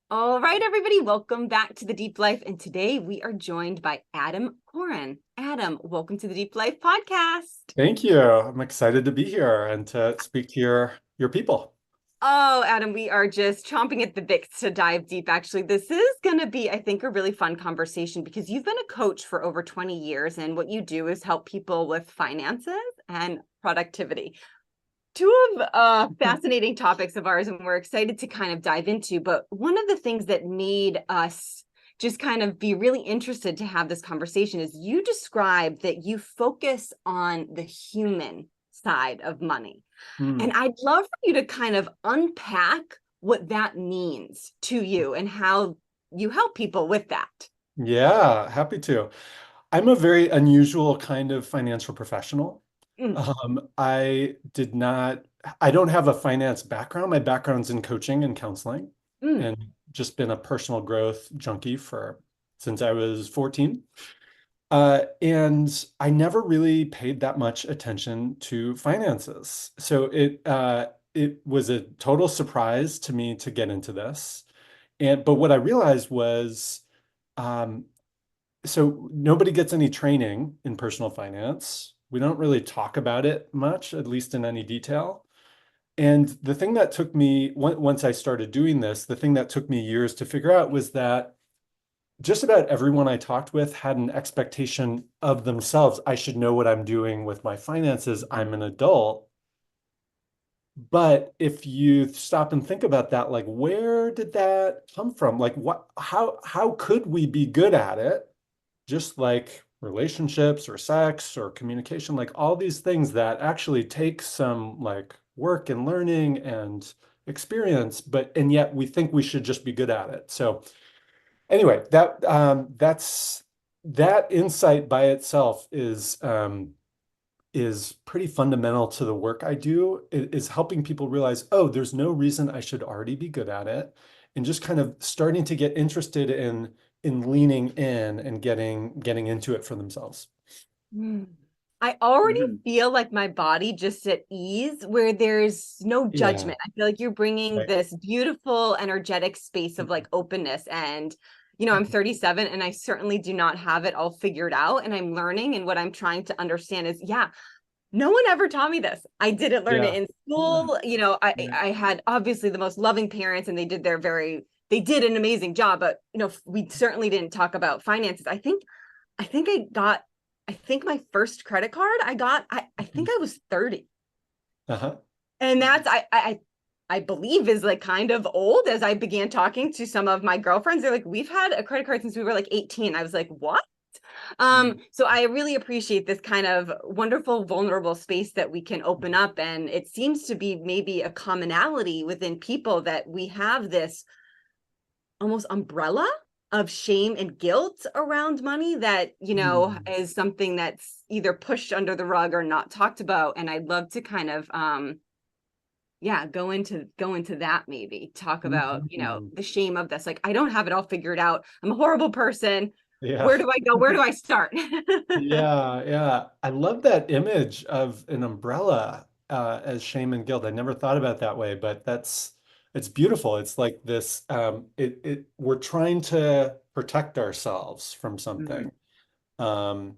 All right, everybody, welcome back to the Deep Life. And today we are joined by Adam Koren. Adam, welcome to the Deep Life podcast. Thank you. I'm excited to be here and to speak to your people. Oh, Adam, we are just chomping at the bits to dive deep. Actually, this is going to be, I think, a really fun conversation because you've been a coach for over 20 years, and what you do is help people with finances and productivity. Two of fascinating topics of ours, and we're excited to kind of dive into. But one of the things that made us just kind of be really interested to have this conversation is you described that you focus on the human side of money. Hmm. And I'd love for you to kind of unpack what that means to you and how you help people with that. Yeah, happy to. I'm a very unusual kind of financial professional. Mm, I did not, I don't have a finance background. My background's in coaching and counseling, mm. and just been a personal growth junkie for since I was 14. And I never really paid that much attention to finances. So it was a total surprise to me to get into this. But what I realized was, um, so nobody gets any training in personal finance. We don't really talk about it much, at least in any detail. And the thing that took me, once I started doing this, the thing that took me years to figure out was that just about everyone I talked with had an expectation of themselves. I should know what I'm doing with my finances. I'm an adult. But if you stop and think about that, like where did that come from? Like how could we be good at it? Just like relationships or sex or communication, like all these things that actually take some like work and learning and experience, but and yet we think we should just be good at it. So anyway, that's that insight by itself is pretty fundamental to the work I do, is helping people realize, oh, there's no reason I should already be good at it, and just kind of starting to get interested in leaning in and getting into it for themselves. Mm. I already Mhm. feel like my body just at ease where there's no Yeah. judgment. I feel like you're bringing Right. this beautiful, energetic space of like openness. And, I'm Mhm. 37 and I certainly do not have it all figured out. And I'm learning. And what I'm trying to understand is, yeah, no one ever taught me this. I didn't learn it Yeah. in Yeah. school. I, Right. I had obviously the most loving parents and they did an amazing job, but, we certainly didn't talk about finances. I think I got, I think my first credit card I think Mhm. I was 30. Uh-huh. And that's, I believe is like kind of old as I began talking to some of my girlfriends. They're like, we've had a credit card since we were like 18. I was like, what? Mhm. So I really appreciate this kind of wonderful, vulnerable space that we can open up. And it seems to be maybe a commonality within people that we have this almost umbrella of shame and guilt around money that Mhm. is something that's either pushed under the rug or not talked about. And I'd love to kind of yeah, go into that, maybe talk about Mhm. the shame of this. Like, I don't have it all figured out, I'm a horrible person, Yeah. where do I go, where do I start? Yeah, yeah. I love that image of an umbrella as shame and guilt. I never thought about it that way, but it's beautiful. It's like this we're trying to protect ourselves from Mhm. something. Um,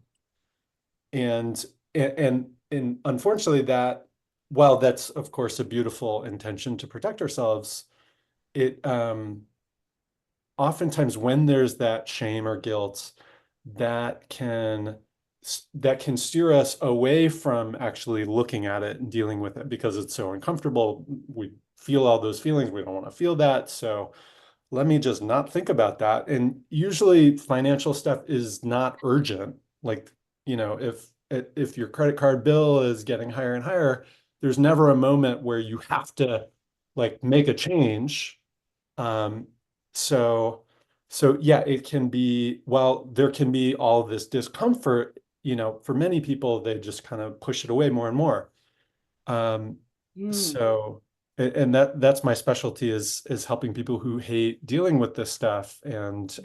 and and unfortunately that while that's of course a beautiful intention to protect ourselves, it oftentimes when there's that shame or guilt that can that can steer us away from actually looking at it and dealing with it because it's so uncomfortable. We feel all those feelings. We don't want to feel that. So let me just not think about that. And usually financial stuff is not urgent. Like, if your credit card bill is getting higher and higher, there's never a moment where you have to like make a change. Um, so, so yeah, it can be, while there can be all this discomfort, for many people, they just kind of push it away more and more. Um, Mm. so, and that's my specialty is helping people who hate dealing with this stuff. And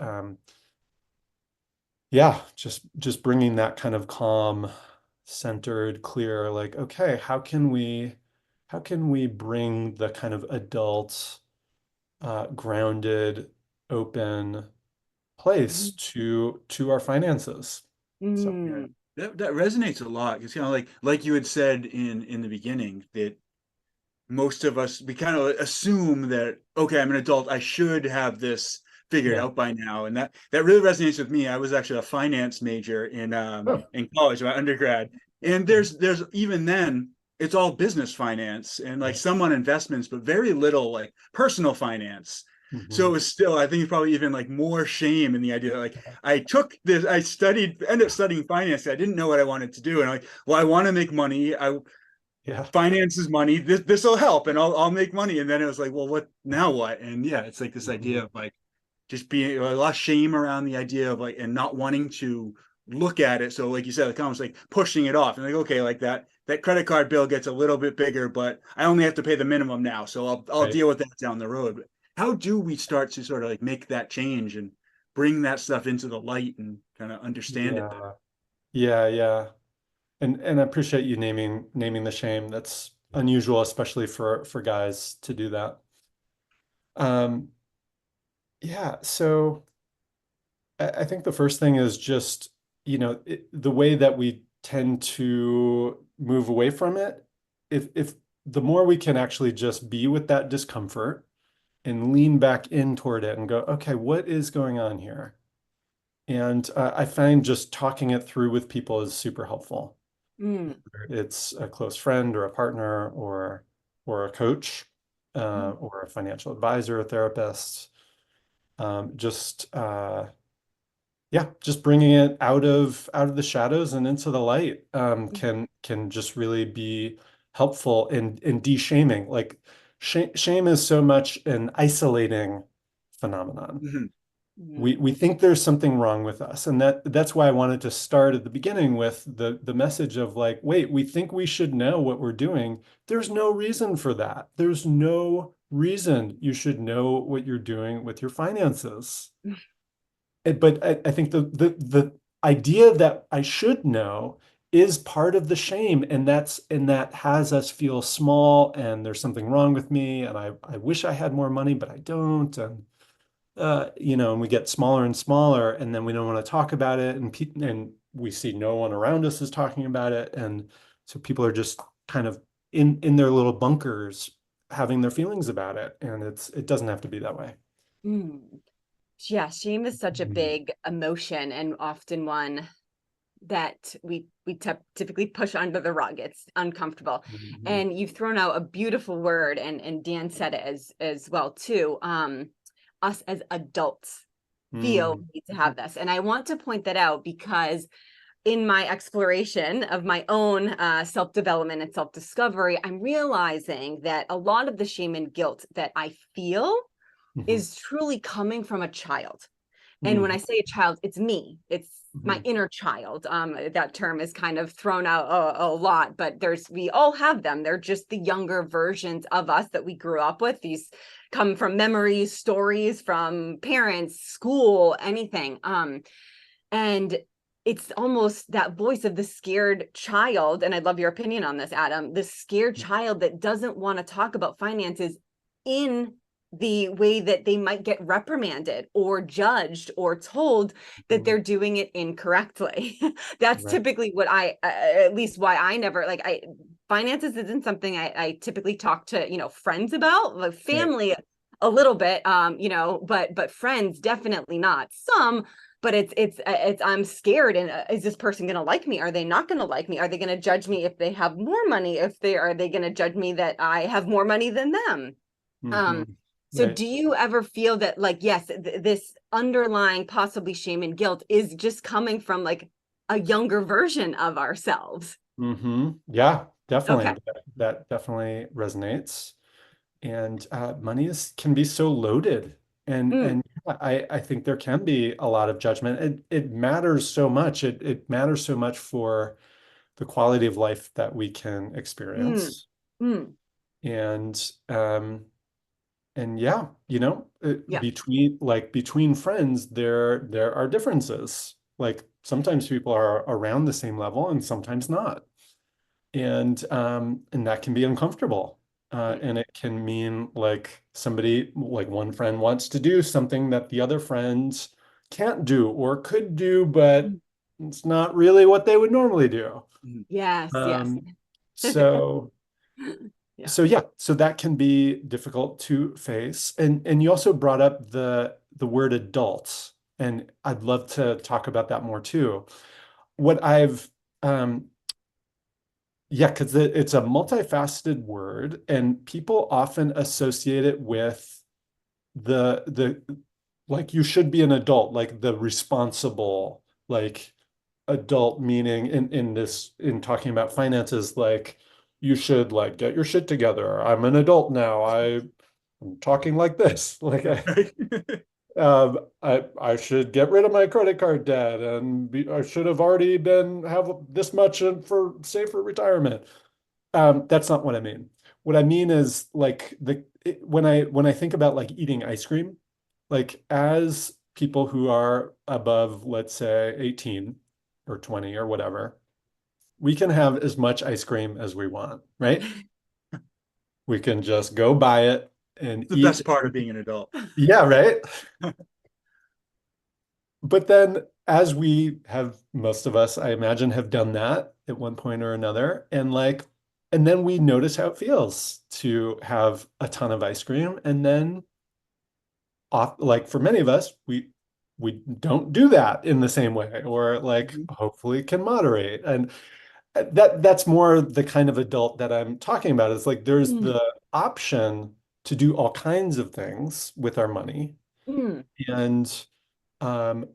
yeah, just bringing that kind of calm, centered, clear, like, okay, how can we bring the kind of adult grounded, open place to our finances. So Yeah, Mm. that resonates a lot. It's kind of like you had said in the beginning that most of us we kind of assume that okay, I'm an adult, I should have this figured yeah. out by now, and that really resonates with me. I was actually a finance major Oh, in college, my undergrad, and there's even then it's all business finance and like right. some on investments, but very little like personal finance. So it Hmm. was still, I think it's probably even like more shame in the idea that like I took this, ended up studying finance. I didn't know what I wanted to do, and I'm like, well, I want to make money. I Yeah. finances money. This will help, and I'll make money. And then it was like, well, what now? What? And yeah, it's like this idea Mhm. of like just being a lot of shame around the idea of like and not wanting to look at it. So like you said, it comes like pushing it off and like okay, like that credit card bill gets a little bit bigger, but I only have to pay the minimum now, so I'll Right. deal with that down the road. But how do we start to sort of like make that change and bring that stuff into the light and kind of understand it better? Yeah. Yeah, yeah. And I appreciate you naming the shame. That's unusual, especially for guys to do that. Um, yeah, so I think the first thing is just, the way that we tend to move away from it, if the more we can actually just be with that discomfort and lean back in toward it and go, okay, what is going on here? And I find just talking it through with people is super helpful. Mm. Whether it's a close friend or a partner or a coach Mm. or a financial advisor, a therapist. Just yeah, just bringing it out of the shadows and into the light can just really be helpful in de-shaming. Like shame is so much an isolating phenomenon. Mm-hmm. We think there's something wrong with us, and that's why I wanted to start at the beginning with the message of like, wait, we think we should know what we're doing. There's no reason for that. There's no reason you should know what you're doing with your finances. But I think the idea that I should know is part of the shame, and that has us feel small, and there's something wrong with me, and I wish I had more money, but I don't, and we get smaller and smaller, and then we don't want to talk about it, and we see no one around us is talking about it, and so people are just kind of in their little bunkers having their feelings about it, and it doesn't have to be that way. Mm. Yeah, shame is such a Mhm. big emotion and often one that we typically push under the rug. It's uncomfortable. Mhm. And you've thrown out a beautiful word, and Dan said it as well too. Us as adults feel Mhm. we need to have this. And I want to point that out because in my exploration of my own self-development and self-discovery, I'm realizing that a lot of the shame and guilt that I feel Mhm. is truly coming from a child. And when I Mhm. say a child, it's me. It's my Mhm. inner child. That term is kind of thrown out a lot, but we all have them. They're just the younger versions of us that we grew up with. These come from memories, stories from parents, school, anything. And it's almost that voice of the scared child. And I'd love your opinion on this, Adam. The scared child that doesn't want to talk about finances in the way that they might get reprimanded or judged or told that Mhm. they're doing it incorrectly. That's Right. typically what at least why I never finances isn't something I typically talk to, friends about, like Right. family a little bit, but friends definitely not. Some, but it's I'm scared, and is this person going to like me? Are they not going to like me? Are they going to judge me if they have more money? If they are they going to judge me that I have more money than them? um Mhm. so Right. do you ever feel that, like, yes, this underlying possibly shame and guilt is just coming from like a younger version of ourselves? Yeah, definitely. Okay. That definitely resonates. And money can be so loaded. Mm. And yeah, I think there can be a lot of judgment. It matters so much. It matters so much for the quality of life that we can Mm. experience. Mm. And and yeah, Yeah. between friends, there are differences. Like sometimes people are around the same level and sometimes not. And that can be uncomfortable. And it can mean like somebody, like one friend wants to do something that the other friends can't do or could do, but it's not really what they would normally do. Yes, yes. Um, so Yeah. so yeah, so that can be difficult to face. And you also brought up the word adults, and I'd love to talk about that more too. What I've yeah, because it's a multifaceted word, and people often associate it with the like you should be an adult, like the responsible, like adult, meaning in talking about finances, like you should like get your shit together. I'm an adult now. I'm talking like this. Like I should get rid of my credit card debt, and I should have already been have this much for save for retirement. That's not what I mean. What I mean is like when I think about like eating ice cream, like as people who are above, let's say 18 or 20 or whatever, we can have as much ice cream as we want, right? We can just go buy it and The eat. best part of being an adult. Yeah, right. But then as we have, most of us, I imagine, have done that at one point or another, and then we notice how it feels to have a ton of ice cream, and then off, like for many of us, we don't do that in the same way, or like hopefully can moderate. And that's more the kind of adult that I'm talking about. It's like there's Mm, the option to do all kinds of things with our money, mm, and um,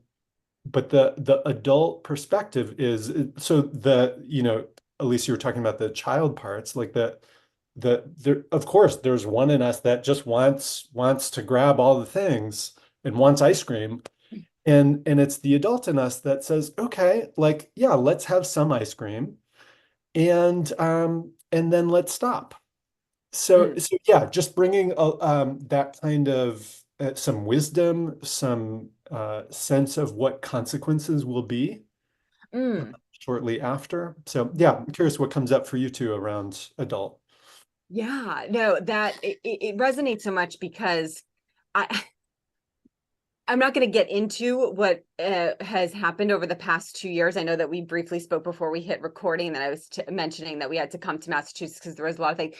but the adult perspective is so Elise, you were talking about the child parts, like there, of course there's one in us that just wants to grab all the things and wants ice cream, and it's the adult in us that says, okay, like yeah, let's have some ice cream, and then let's stop. mm, So yeah, just bringing that kind of some wisdom, some sense of what consequences will be mm. shortly after. So yeah, I'm curious what comes up for you two around adult. Yeah, no, that it resonates so much because I I'm not going to get into what has happened over the past 2 years. I know that we briefly spoke before we hit recording, that I was mentioning that we had to come to Massachusetts because there was a lot of things.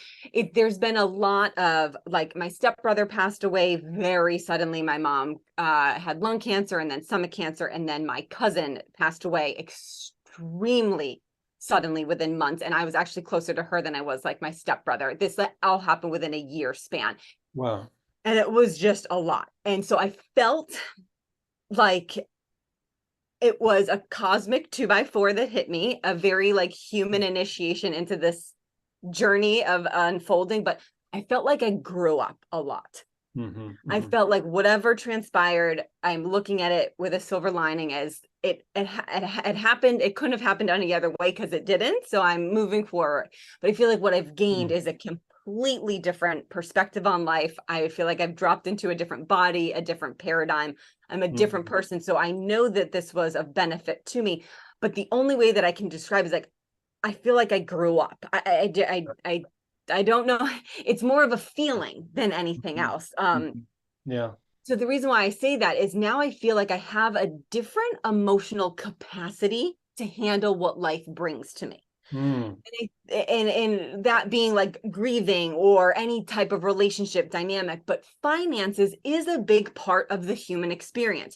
There's been a lot of, like, my stepbrother passed away very suddenly. My mom had lung cancer and then stomach cancer. And then my cousin passed away extremely suddenly within months. And I was actually closer to her than I was like my stepbrother. This all happened within a year span. Wow. And it was just a lot. And so I felt like it was a cosmic 2x4 that hit me, a very like human initiation into this journey of unfolding. But I felt like I grew up a lot. I felt like whatever transpired, I'm looking at it with a silver lining, as it happened. It couldn't have happened any other way because it didn't. So I'm moving forward. But I feel like what I've gained is a completely different perspective on life. I feel like I've dropped into a different body, a different paradigm. I'm a different person. So I know that this was of benefit to me. But the only way that I can describe is like, I feel like I grew up. I don't know. It's more of a feeling than anything else. Yeah. So the reason why I say that is now I feel like I have a different emotional capacity to handle what life brings to me. Mm. And that being like grieving or any type of relationship dynamic, but finances is a big part of the human experience.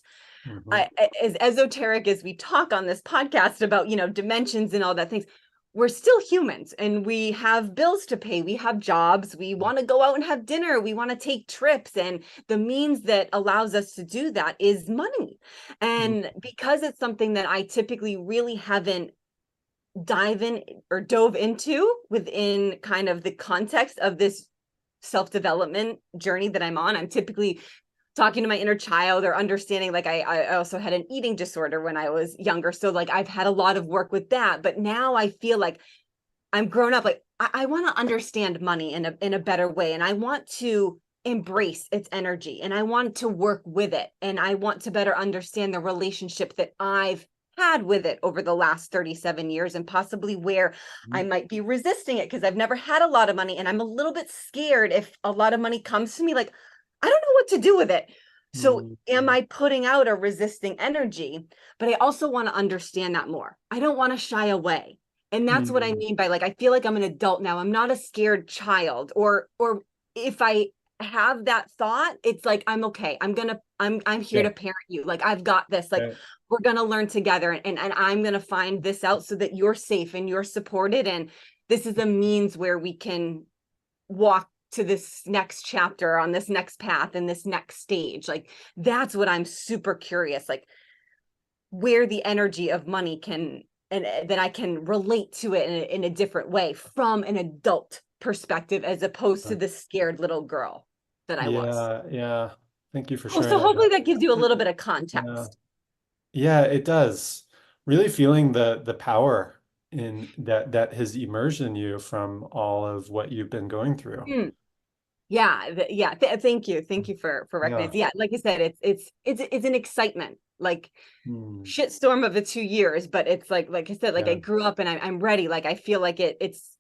As esoteric as we talk on this podcast about, dimensions and all that things, we're still humans and we have bills to pay. We have jobs. We want to go out and have dinner. We want to take trips. And the means that allows us to do that is money. And because it's something that I typically really haven't dove into within kind of the context of this self-development journey that I'm on, I'm typically talking to my inner child or understanding, like I also had an eating disorder when I was younger. So like I've had a lot of work with that, but now I feel like I'm grown up. Like I want to understand money in a better way. And I want to embrace its energy and I want to work with it. And I want to better understand the relationship that I've had with it over the last 37 years, and possibly where I might be resisting it because I've never had a lot of money and I'm a little bit scared if a lot of money comes to me, like, I don't know what to do with it. So am I putting out a resisting energy? But I also want to understand that more. I don't want to shy away. And that's what I mean by, like, I feel like I'm an adult now. I'm not a scared child. Or if I have that thought, it's like, I'm okay. I'm here to parent you. Like, I've got this. Like, we're gonna learn together, and I'm gonna find this out so that you're safe and you're supported. And this is a means where we can walk to this next chapter on this next path and this next stage. Like, that's what I'm super curious, like, where the energy of money can, and that I can relate to it in a different way from an adult perspective, as opposed to the scared little girl that I was. Yeah. Thank you for Oh, sharing so hopefully that. that gives you a little bit of Yeah. context. Yeah, it does. Really feeling the power in that has emerged in you from all of what you've been going through. Yeah, thank you for Yeah. recognizing. Yeah, like I said, it's an excitement, like, Hmm. shitstorm of the 2 years, but it's like I said, like, I Yeah. grew up and I'm ready. Like, I feel like it's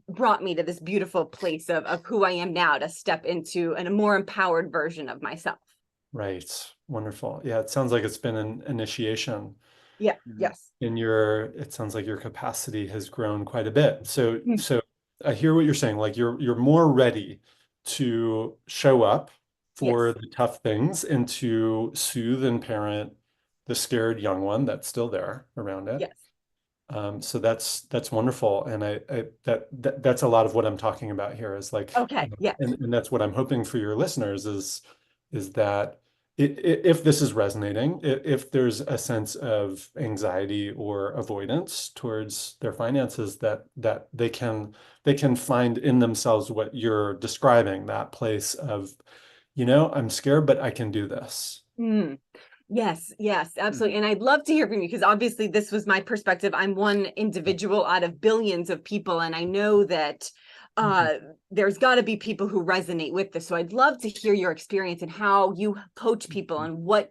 brought me to this beautiful place of who I am now, to step into a more empowered version of myself. Right. Wonderful. Yeah, it sounds like it's been an initiation. Yeah. Yes. It sounds like your capacity has grown quite a bit. So Mm. so I hear what you're saying. Like you're more ready to show up for Yes. the tough things and to soothe and parent the scared young one that's still there around it. Yes. So that's wonderful, and that's a lot of what I'm talking about here is like, Okay. Yes. and that's what I'm hoping for your listeners is that if this is resonating, if there's a sense of anxiety or avoidance towards their finances, that they can find in themselves what you're describing, that place of, I'm scared, but I can do this. Mm. Yes, absolutely. And I'd love to hear from you, because obviously this was my perspective. I'm one individual out of billions of people, and I know that Mhm. there's got to be people who resonate with this. So I'd love to hear your experience and how you coach people, and what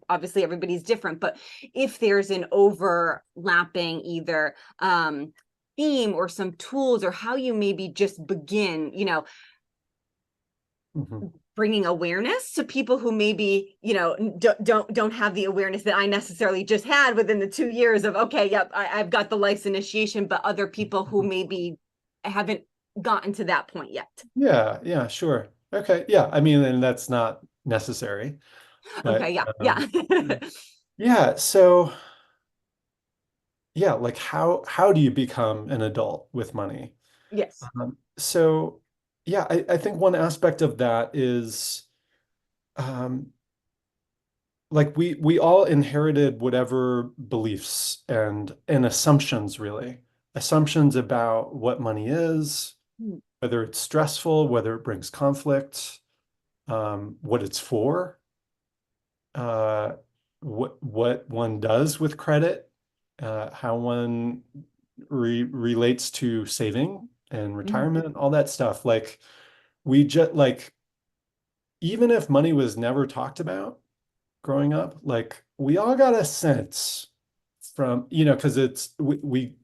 obviously everybody's different, but if there's an overlapping either theme or some tools, or how you maybe just begin, Mhm. bringing awareness to people who maybe don't have the awareness that I necessarily just had within the 2 years of, okay, yep, I've got the life's initiation, but other people who maybe haven't gotten to that point yet. Yeah, sure. Okay, yeah. I mean, and that's not necessary, but Okay. Yeah. yeah. So yeah, like how do you become an adult with money? Yes. So yeah, I think one aspect of that is um, like we all inherited whatever beliefs and assumptions, really. Assumptions about what money is, Mm. whether it's stressful, whether it brings conflict, what it's for, uh, what one does with credit, how one relates to saving and Mhm. retirement, all that stuff. Like we just like even if money was never talked about growing up, like we all got a sense from, because it's we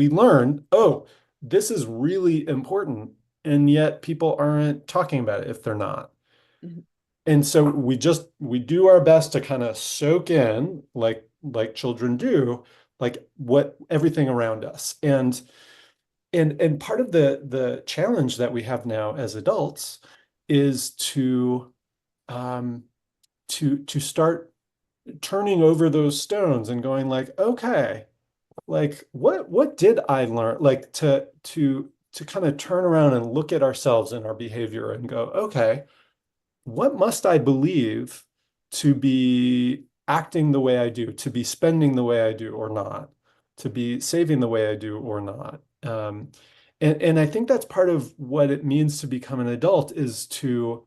learn, oh, this is really important, and yet people aren't talking about it if they're not. Mhm. And so we do our best to kind of soak in, like children do, like what everything around us. And part of the challenge that we have now as adults is um to start turning over those stones and going like, okay, like what did I learn? Like to kind of turn around and look at ourselves and our behavior and go, okay, what must I believe to be acting the way I do, to be spending the way I do or not, to be saving the way I do or not? And I think that's part of what it means to become an adult is to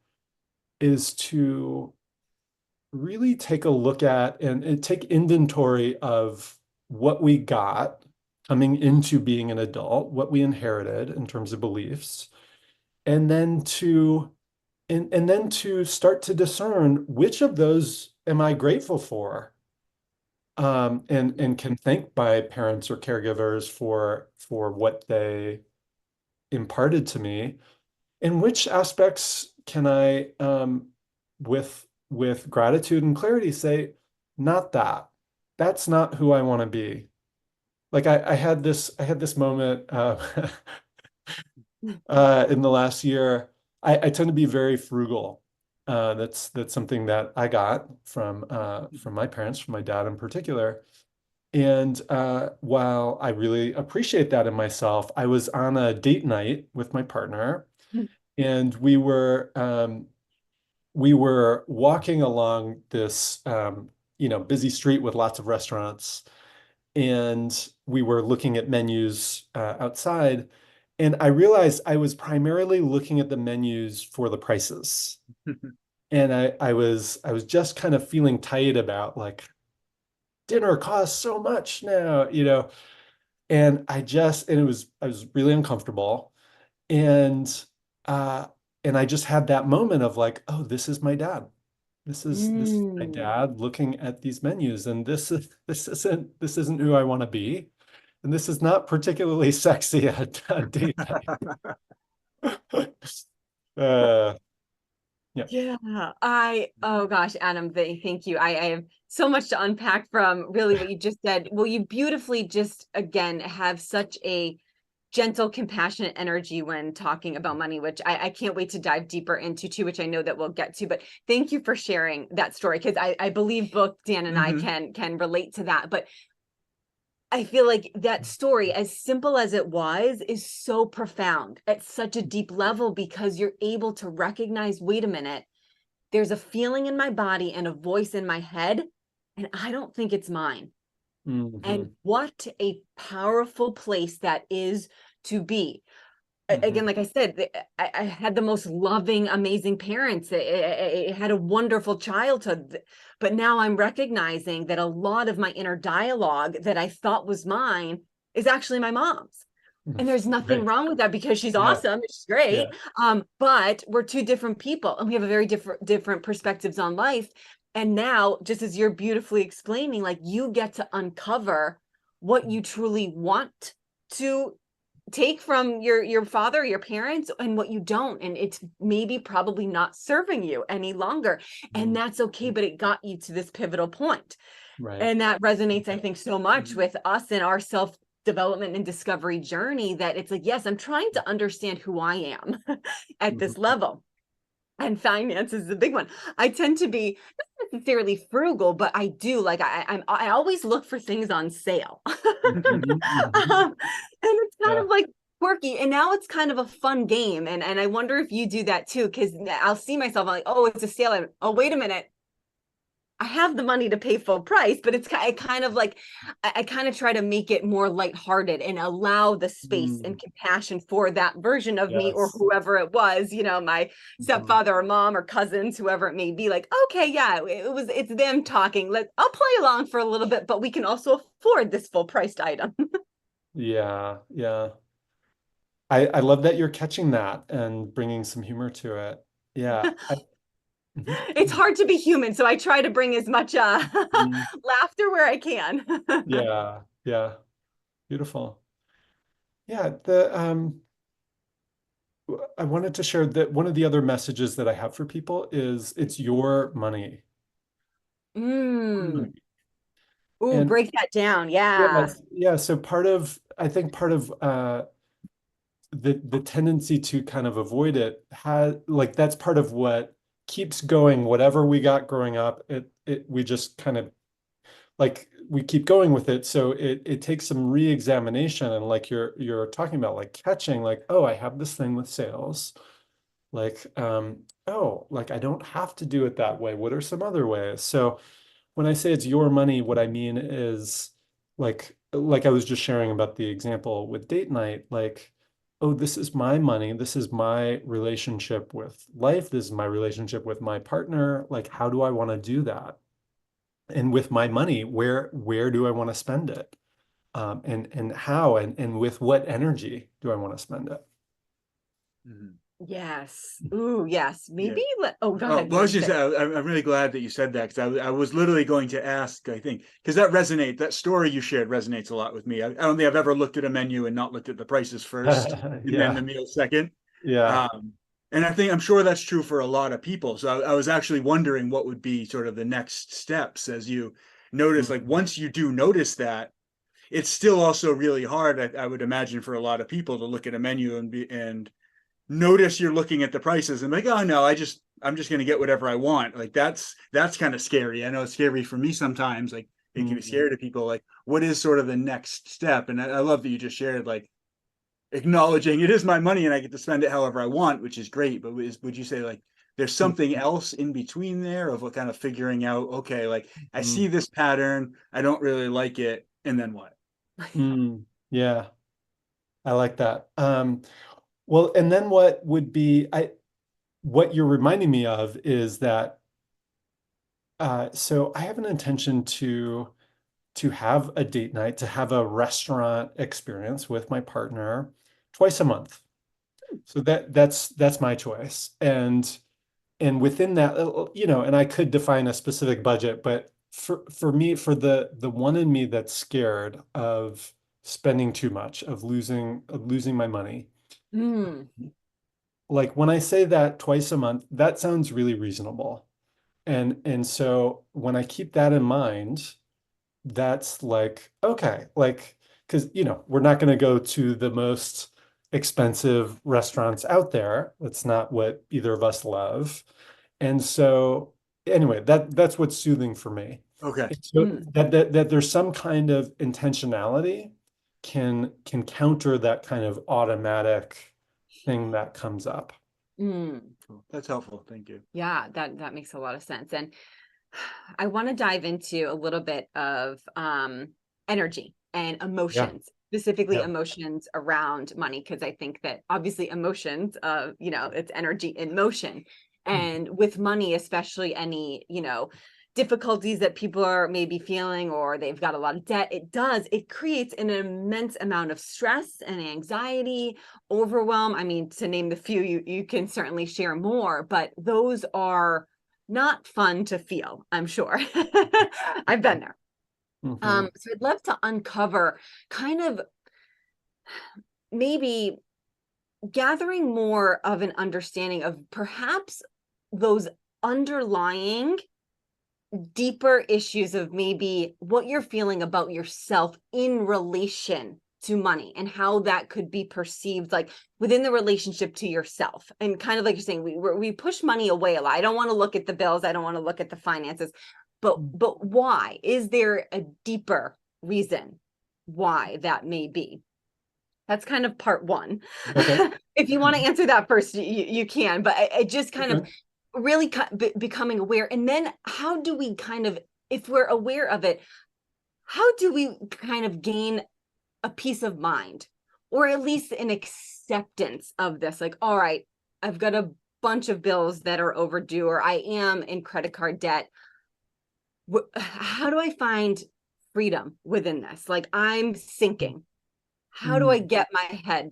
really take a look at and take inventory of what we got coming into being an adult, what we inherited in terms of beliefs, and then to start to discern which of those am I grateful for? and can thank my parents or caregivers for what they imparted to me. In which aspects can I, with gratitude and clarity, say, not that. That's not who I want to be. Like I had this moment in the last year. I tend to be very frugal. That's something that I got from my parents, from my dad in particular. And while I really appreciate that in myself, I was on a date night with my partner, and we were walking along this busy street with lots of restaurants, and we were looking at menus outside, and I realized I was primarily looking at the menus for the prices. And I was just kind of feeling tight about like dinner costs so much now, and I was really uncomfortable. And uh and I just had that moment of like, oh, this is my dad. This is my Mm. dad looking at these menus, and this isn't who I want to be. And this is not particularly sexy at a date night. Uh yeah. Yeah, oh gosh, Adam, thank you. I have so much to unpack from really what you just said. Well, you beautifully just again have such a gentle, compassionate energy when talking about money, which I can't wait to dive deeper into too, which I know that we'll get to. But thank you for sharing that story because I believe both Dan and I can relate to that. But I feel like that story, as simple as it was, is so profound at such a deep level because you're able to recognize, wait a minute, there's a feeling in my body and a voice in my head, and I don't think it's mine. And Hmm. what a powerful place that is to be. Again, Hmm. like I said, I had the most loving, amazing parents. I had a wonderful childhood, but now I'm recognizing that a lot of my inner dialogue that I thought was mine is actually my mom's. And there's nothing Right. wrong with that because she's Yeah. awesome. She's great. Yeah. But we're two different people and we have a very different perspectives on life. And now, just as you're beautifully explaining, like you get to uncover what you truly want to take from your father, your parents, and what you don't, and it's maybe probably not serving you any longer, and Mm. that's okay, but it got you to this pivotal point. Right. And that resonates, I Yeah. think, so much with us in our self development and discovery journey, that it's like, yes, I'm trying to understand who I am at this Mhm. level, and finance is the big one. I tend to be not necessarily frugal, but I do like I always look for things on sale. Mhm. Mhm. And it's kind Yeah. of like quirky. And now it's kind of a fun game. And I wonder if you do that too, because I'll see myself, I'm like, oh, it's a sale. And oh, wait a minute. I have the money to pay full price, but I kind of like I kind of try to make it more lighthearted and allow the space Mm. and compassion for that version of me or Yes. whoever it was, my Mhm. stepfather or mom or cousins, whoever it may be. Like, okay, yeah, it's them talking. I'll play along for a little bit, but we can also afford this full priced item. Yeah. Yeah. I love that you're catching that and bringing some humor to it. Yeah. Mhm. It's hard to be human, so I try to bring as much Mhm. laughter where I can. Yeah. Yeah. Beautiful. Yeah. I wanted to share that one of the other messages that I have for people is it's your money. Your Mm. money. Ooh, And break that down. Yeah. yes, yeah. So I think part of the tendency to kind of avoid it has like that's part of what keeps going whatever we got growing up. We just kind of like we keep going with it. So it takes some re-examination, and like you're talking about like catching like, oh, I have this thing with sales. Like, oh, like I don't have to do it that way. What are some other ways? So when I say it's your money, what I mean is like I was just sharing about the example with date night, like, oh, this is my money. This is my relationship with life. This is my relationship with my partner. Like, how do I want to do that? And with my money, where do I want to spend it? And how and with what energy do I want to spend it? Mhm. Yes. Ooh, yes. Yeah. Maybe go Oh, ahead. well, I was Finish just, it. I'm really glad that you said that, because I was literally going to ask, I think, because that story you shared resonates a lot with me. I don't think I've ever looked at a menu and not looked at the prices first and then the Yeah, meal second. yeah. Um, and I'm sure that's true for a lot of people. So I was actually wondering what would be sort of the next steps as you notice, like Mhm. once you do notice that, it's still also really hard, I would imagine, for a lot of people to look at a menu and notice you're looking at the prices and like, oh no, I'm just going to get whatever I want. Like that's kind of scary. I know it's scary for me sometimes. Like it can be Mhm. scary to people. Like what is sort of the next step? And I love that you just shared, like, acknowledging it is my money and I get to spend it however I want, which is great. But would you say, like, there's something else in between there of what kind of figuring out, okay, like I Mhm. see this pattern, I don't really like it, and then what? Mm. Yeah, I like that. Well, and then what would be what you're reminding me of is that so I have an intention to have a date night, to have a restaurant experience with my partner twice a month. So that's my choice. And within that, and I could define a specific budget, but for me, for the one in me that's scared of spending too much, of losing my money, Mm, like when I say that twice a month, that sounds really reasonable. And so when I keep that in mind, that's like, okay, like, because, we're not going to go to the most expensive restaurants out there. That's not what either of us love. And so, anyway, that's what's soothing for me. Okay. And so mm, that there's some kind of intentionality can counter that kind of automatic thing that comes up. mm. Cool. That's helpful. Thank you. Yeah, that makes a lot of sense. And I want to dive into a little bit of energy and Yeah, emotions, specifically yeah. emotions around money, because I think that obviously emotions, it's energy in motion. And with money, especially any, difficulties that people are maybe feeling, or they've got a lot of debt, it creates an immense amount of stress and anxiety, overwhelm. I mean, to name the few, you can certainly share more, but those are not fun to feel, I'm sure. I've been there. Mhm. So I'd love to uncover kind of maybe gathering more of an understanding of perhaps those underlying deeper issues of maybe what you're feeling about yourself in relation to money, and how that could be perceived, like within the relationship to yourself. And kind of like you're saying, we push money away a lot. I don't want to look at the bills, I don't want to look at the finances, but why? Is there a deeper reason why that may be? That's kind of part one. Okay. If you want to answer that first, you can, but I just kind of Okay. really becoming aware. And then how do we kind of, if we're aware of it, how do we kind of gain a peace of mind, or at least an acceptance of this? Like, all right, I've got a bunch of bills that are overdue, or I am in credit card debt. How do I find freedom within this? Like, I'm sinking. How do I Mm. get my head,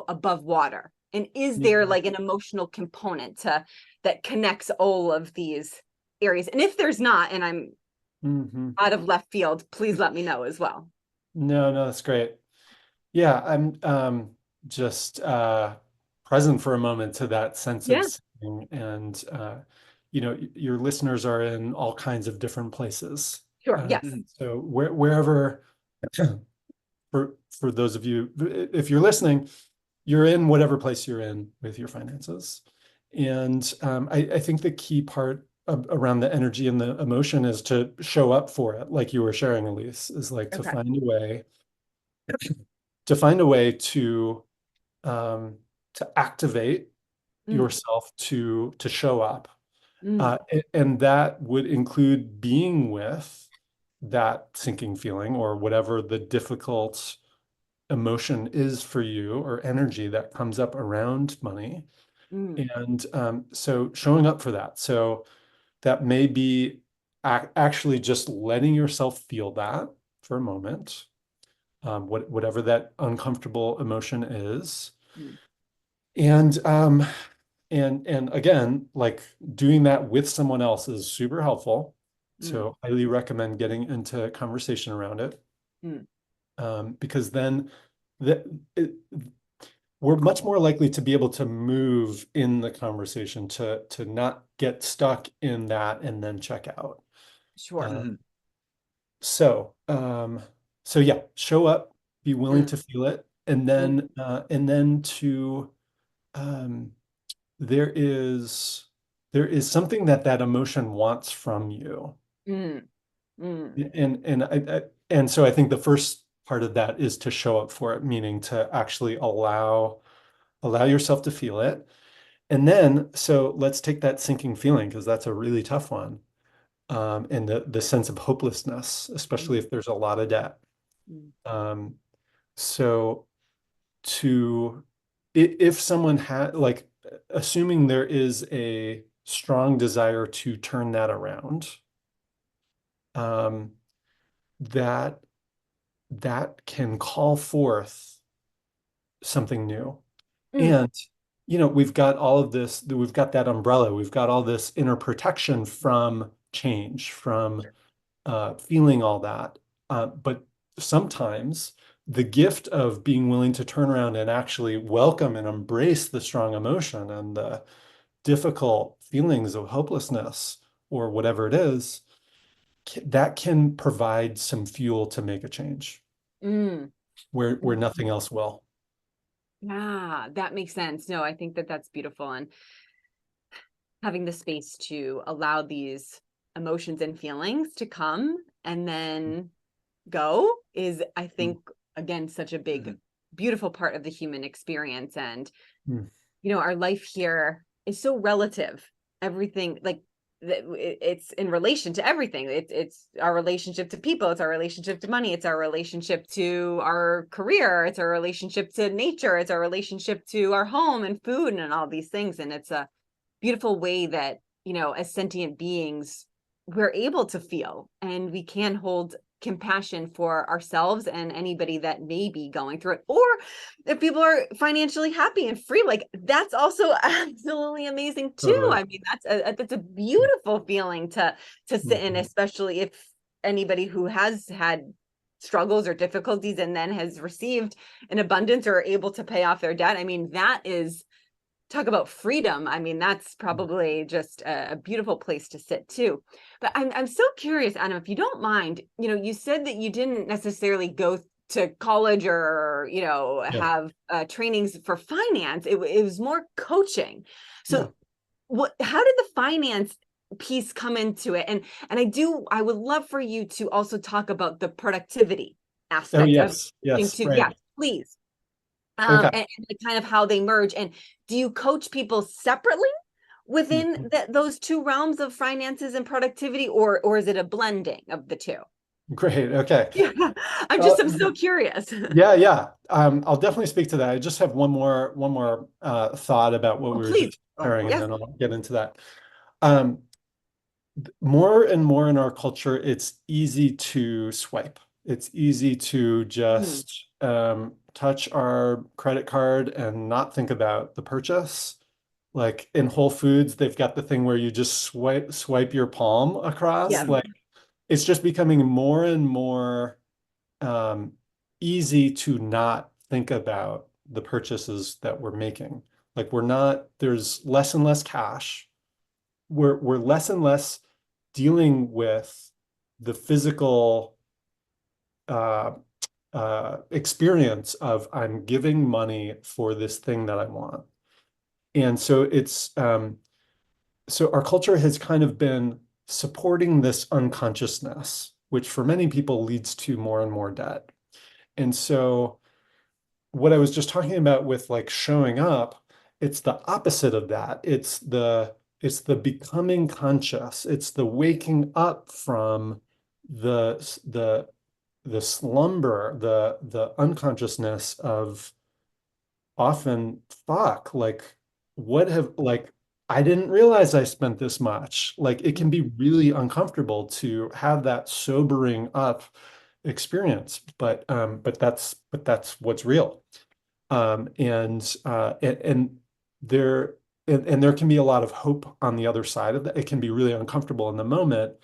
above water? And is there Yeah. like an emotional component to that connects all of these areas? And if there's not, and I'm Mhm. out of left field, please let me know as well. No, no, that's great. Yeah, I'm just present for a moment to that sense of Yeah, seeing, and your listeners are in all kinds of different places. sure. Uh, Yes. so wherever, for those of you, if you're listening, you're in whatever place you're in with your finances. And I think the key part around the energy and the emotion is to show up for it, like you were sharing, Elise, is like to Okay. find a way to find a way um, to activate Mm, yourself to show up. mm, And that would include being with that sinking feeling or whatever the difficult emotion is for you or energy that comes up around money. mm, And so showing up for that. So that may be actually just letting yourself feel that for a moment, whatever that uncomfortable emotion is. mm, And And again, like doing that with someone else is super helpful. Mm, So highly recommend getting into conversation around it. mm, Because then the, it, we're much more likely to be able to move in the conversation, to not get stuck in that and then check out. sure. Uh, Mhm. so so yeah, show up, be willing Mm, to feel it, mm, and then to um, there is something that that emotion wants from you. mm, mm, And so I think the first part of that is to show up for it, meaning to actually allow yourself to feel it. And then, so let's take that sinking feeling, because that's a really tough one. And the sense of hopelessness, especially mm, if there's a lot of debt. mm, Um, so to if someone had like, assuming there is a strong desire to turn that around, um, that that can call forth something new. mm, And, you know, we've got all of this, we've got that umbrella, we've got all this inner protection from change, from feeling all that. But sometimes the gift of being willing to turn around and actually welcome and embrace the strong emotion and the difficult feelings of hopelessness or whatever it is, that can provide some fuel to make a change mm. where nothing else will. Yeah, that makes sense. No, I think that that's beautiful. And having the space to allow these emotions and feelings to come and then go is, I think, again, such a big, Mhm. beautiful part of the human experience. And, Mm. our life here is so relative. Everything, like, it's in relation to everything. It's our relationship to people, it's our relationship to money, it's our relationship to our career, it's our relationship to nature, it's our relationship to our home and food and all these things. And it's a beautiful way that, as sentient beings, we're able to feel, and we can hold compassion for ourselves and anybody that may be going through it. Or if people are financially happy and free, like, that's also absolutely amazing too. Totally. I mean, that's a beautiful feeling to sit in, Mhm. especially if anybody who has had struggles or difficulties and then has received an abundance or are able to pay off their debt. I mean, that is, talk about freedom. I mean, that's probably just a beautiful place to sit too. But I'm so curious, Adam, if you don't mind, you said that you didn't necessarily go to college or, Yeah. have trainings for finance. It was more coaching. Yeah. So how did the finance piece come into it? And I would love for you to also talk about the productivity Oh, aspect of yes. coaching Yes. too. Right. Yes, please. Okay. And like kind of how they merge. And do you coach people separately within Mhm. those two realms of finances and productivity, or is it a blending of the two? Great. Okay. Yeah, Uh, I'm so curious. yeah, yeah. I'll definitely speak to that. I just have one more thought about what Oh, we were please. just Oh, sharing, and Yes. then I'll get into that. Um, More and more in our culture, it's easy to swipe. It's easy to Mm, just touch our credit card and not think about the purchase. Like in Whole Foods, they've got the thing where you just swipe your palm across. yeah. Like it's just becoming more and more um, easy to not think about the purchases that we're making. Like we're not, there's less and less cash. We're less and less dealing with the physical uh, experience of I'm giving money for this thing that I want. And so so our culture has kind of been supporting this unconsciousness, which for many people leads to more and more debt. And so what I was just talking about with like showing up, it's the opposite of that. It's the becoming conscious. It's the waking up from the the slumber, the unconsciousness of often fuck, like what have like I didn't realize I spent this much. Like it can be really uncomfortable to have that sobering up experience, but that's what's real. And there and there can be a lot of hope on the other side of that. It can be really uncomfortable in the moment,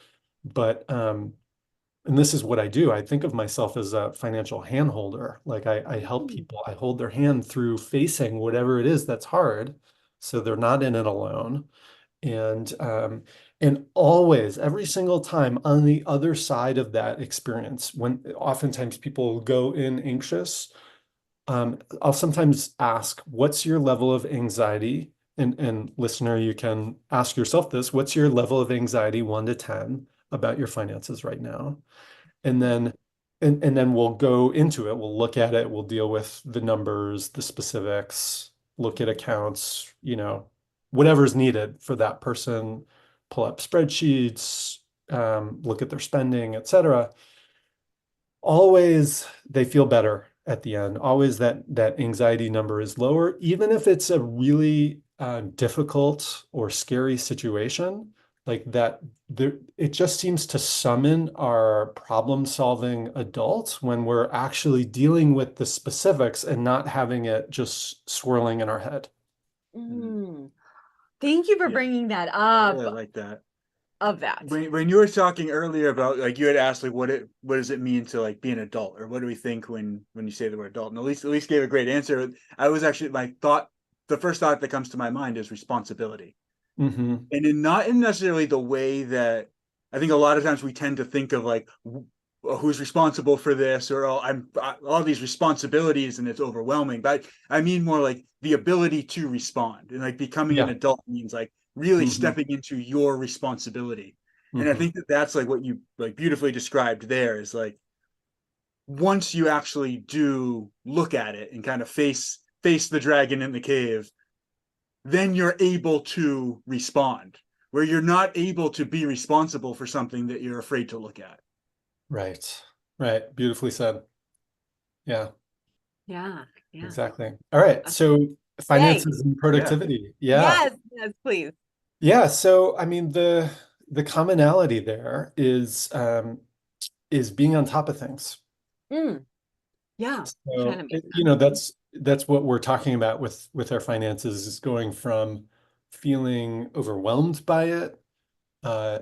but and this is what I do. I think of myself as a financial handholder. Like I help Mm. people. I hold their hand through facing whatever it is that's hard, so they're not in it alone. And always, every single time on the other side of that experience, when oftentimes people go in anxious, I'll sometimes ask, what's your level of anxiety? And listener, you can ask yourself this, what's your level of anxiety 1 to 10 about your finances right now? And then and then we'll go into it. We'll look at it. We'll deal with the numbers, the specifics, look at accounts, whatever's needed for that person, pull up spreadsheets, look at their spending, etc. Always they feel better at the end. Always that anxiety number is lower, even if it's a really difficult or scary situation like that. It just seems to summon our problem-solving adults when we're actually dealing with the specifics and not having it just swirling in our head. Mm. Thank you for Yeah. bringing that I up really like that. of that. When you were talking earlier about, like, you had asked, like, what does it mean to, like, be an adult, or what do we think when you say the word adult? And Elise gave a great answer. I was actually, the first thought that comes to my mind is responsibility. Mm-hmm. And not in necessarily the way that I think a lot of times we tend to think of, like, who's responsible for this, or all these responsibilities and it's overwhelming. But I mean more like the ability to respond, and like becoming an Yeah. adult means like really Mm-hmm. stepping into your responsibility. And I Mm-hmm. think that's like what you like beautifully described there, is like once you actually do look at it and kind of face the dragon in the cave, then you're able to respond, where you're not able to be responsible for something that you're afraid to look at. Right. Right. Beautifully said. Yeah, Yeah. Yeah. exactly. All right. So Yay. finances and Yeah. productivity. Yeah. Yes. Yes, please. Yeah. So I mean the commonality there is being on top of things. Mm. Yeah. Kind So of makes that's what we're talking about with our finances, is going from feeling overwhelmed by it, uh,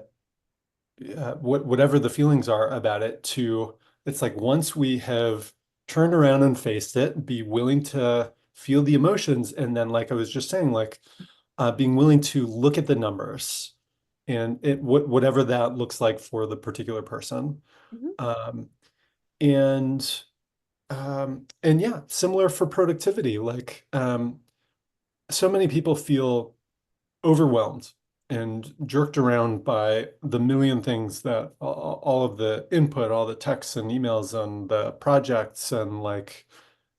whatever the feelings are about it, to it's like once we have turned around and faced it, be willing to feel the emotions, and then like I was just saying, like being willing to look at the numbers and whatever that looks like for the particular person. sense. Um, and yeah, similar for productivity. Like so many people feel overwhelmed and jerked around by the million things that all of the input, all the texts and emails and the projects and like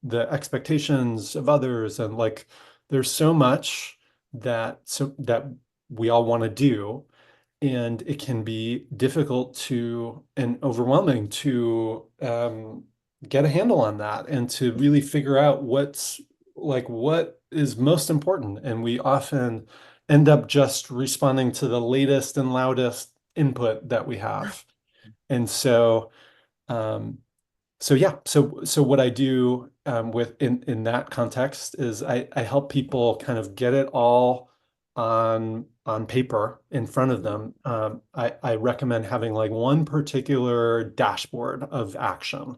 the expectations of others, and like there's so much that we all want to do, and it can be difficult to and overwhelming to get a handle on that and to really figure out what is most important. And we often end up just responding to the latest and loudest input that we have. And um, so yeah, so what I do with in that context is I help people kind of get it all on paper in front of them. I recommend having like one particular dashboard of action,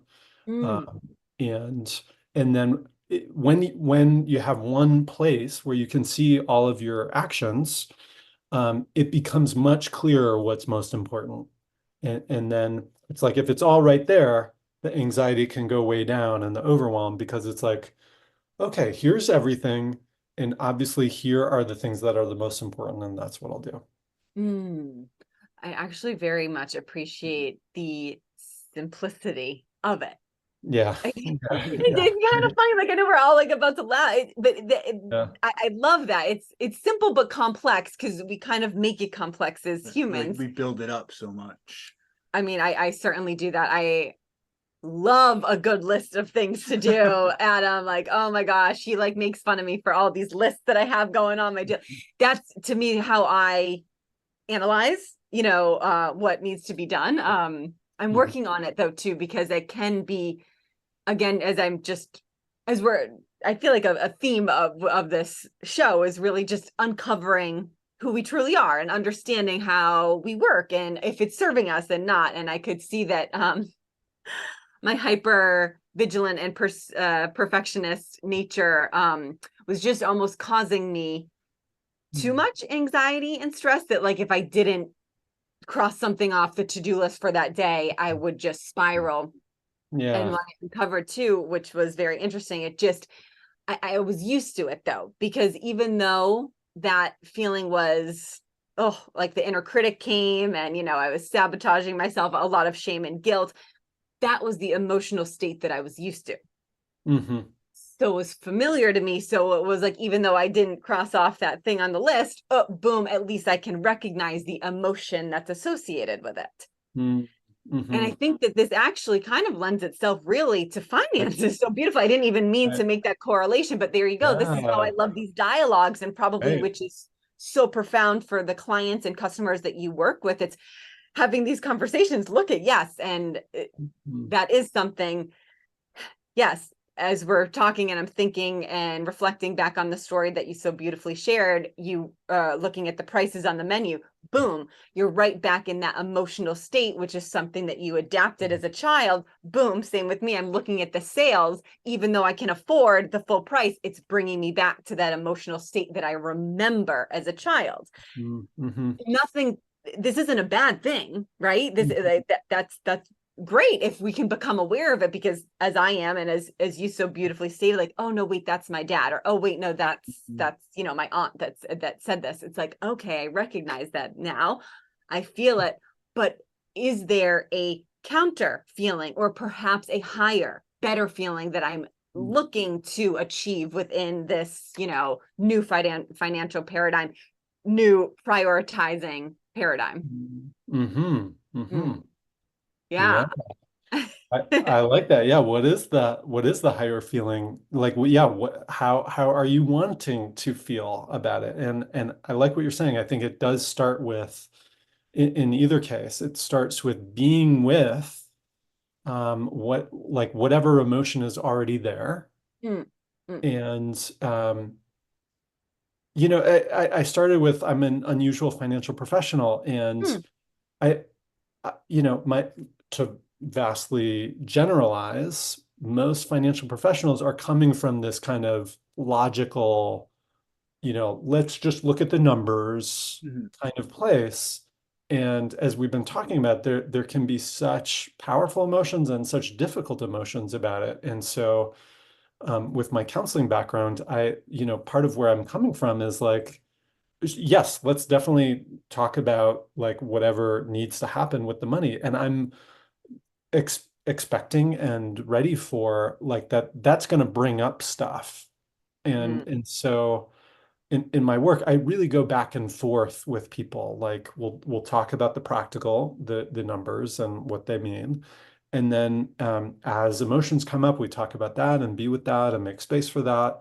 Mm. um, and and then when you have one place where you can see all of your actions, it becomes much clearer what's most important. And then it's like if it's all right there, the anxiety can go way down and the overwhelm, because it's like, okay, here's everything. And obviously here are the things that are the most important, and that's what I'll do. Mm. I actually very much appreciate the simplicity of it. Yeah. It's Yeah. Yeah. kind of funny. Like I know we're all like about to laugh, but Yeah. I love that. It's simple but complex, because we kind of make it complex as Like humans. we build it up so much. I mean, I certainly do that. I love a good list of things to do. Adam, like, oh my gosh, he like makes fun of me for all these lists that I have going on my that's to me how I analyze, what needs to be done. I'm working on it though too, because it can be, again, as we're I feel like a theme of this show is really just uncovering who we truly are and understanding how we work and if it's serving us and not. And I could see that my hyper vigilant and perfectionist nature was just almost causing me too much anxiety and stress, that like if I didn't cross something off the to-do list for that day, I would just spiral. Yeah. And what I uncovered too, which was very interesting, it just, I was used to it though, because even though that feeling was, oh, like the inner critic came and, you know, I was sabotaging myself, a lot of shame and guilt, that was the emotional state that I was used to. So it was familiar to me. So it was like, even though I didn't cross off that thing on the list, oh, boom, at least I can recognize the emotion that's associated with it. And I think that this actually kind of lends itself really to finances. So beautiful. I didn't even mean to make that correlation, but there you go. This is how I love these dialogues, and probably which is so profound for the clients and customers that you work with. It's having these conversations. Look at, yes. And that is something, yes, as we're talking and I'm thinking and reflecting back on the story that you so beautifully shared, you looking at the prices on the menu, boom, you're right back in that emotional state, which is something that you adapted as a child. Boom, same with me. I'm looking at the sales, even though I can afford the full price, it's bringing me back to that emotional state that I remember as a child. Nothing, this isn't a bad thing, right? This that's great if we can become aware of it, because as I am, and as you so beautifully stated, like, oh no, wait, that's my dad, or oh wait, no, that's you know, my aunt that said this. It's like, okay, I recognize that now, I feel it, but is there a counter feeling, or perhaps a higher, better feeling that I'm looking to achieve within this, you know, new financial paradigm, new prioritizing paradigm? Yeah. I like that. Yeah. What is the higher feeling? Like, yeah, how are you wanting to feel about it? And I like what you're saying. I think it does start with, in either case, it starts with being with whatever emotion is already there. And you know, I started with, I'm an unusual financial professional, and you know, to vastly generalize, most financial professionals are coming from this kind of logical, you know, let's just look at the numbers kind of place. And as we've been talking about, there can be such powerful emotions and such difficult emotions about it. And so with my counseling background, you know, part of where I'm coming from is like, yes, let's definitely talk about like whatever needs to happen with the money. And I'm expecting and ready for like that's going to bring up stuff. And so in my work, I really go back and forth with people. Like we'll talk about the practical, the numbers and what they mean. And then as emotions come up, we talk about that and be with that and make space for that.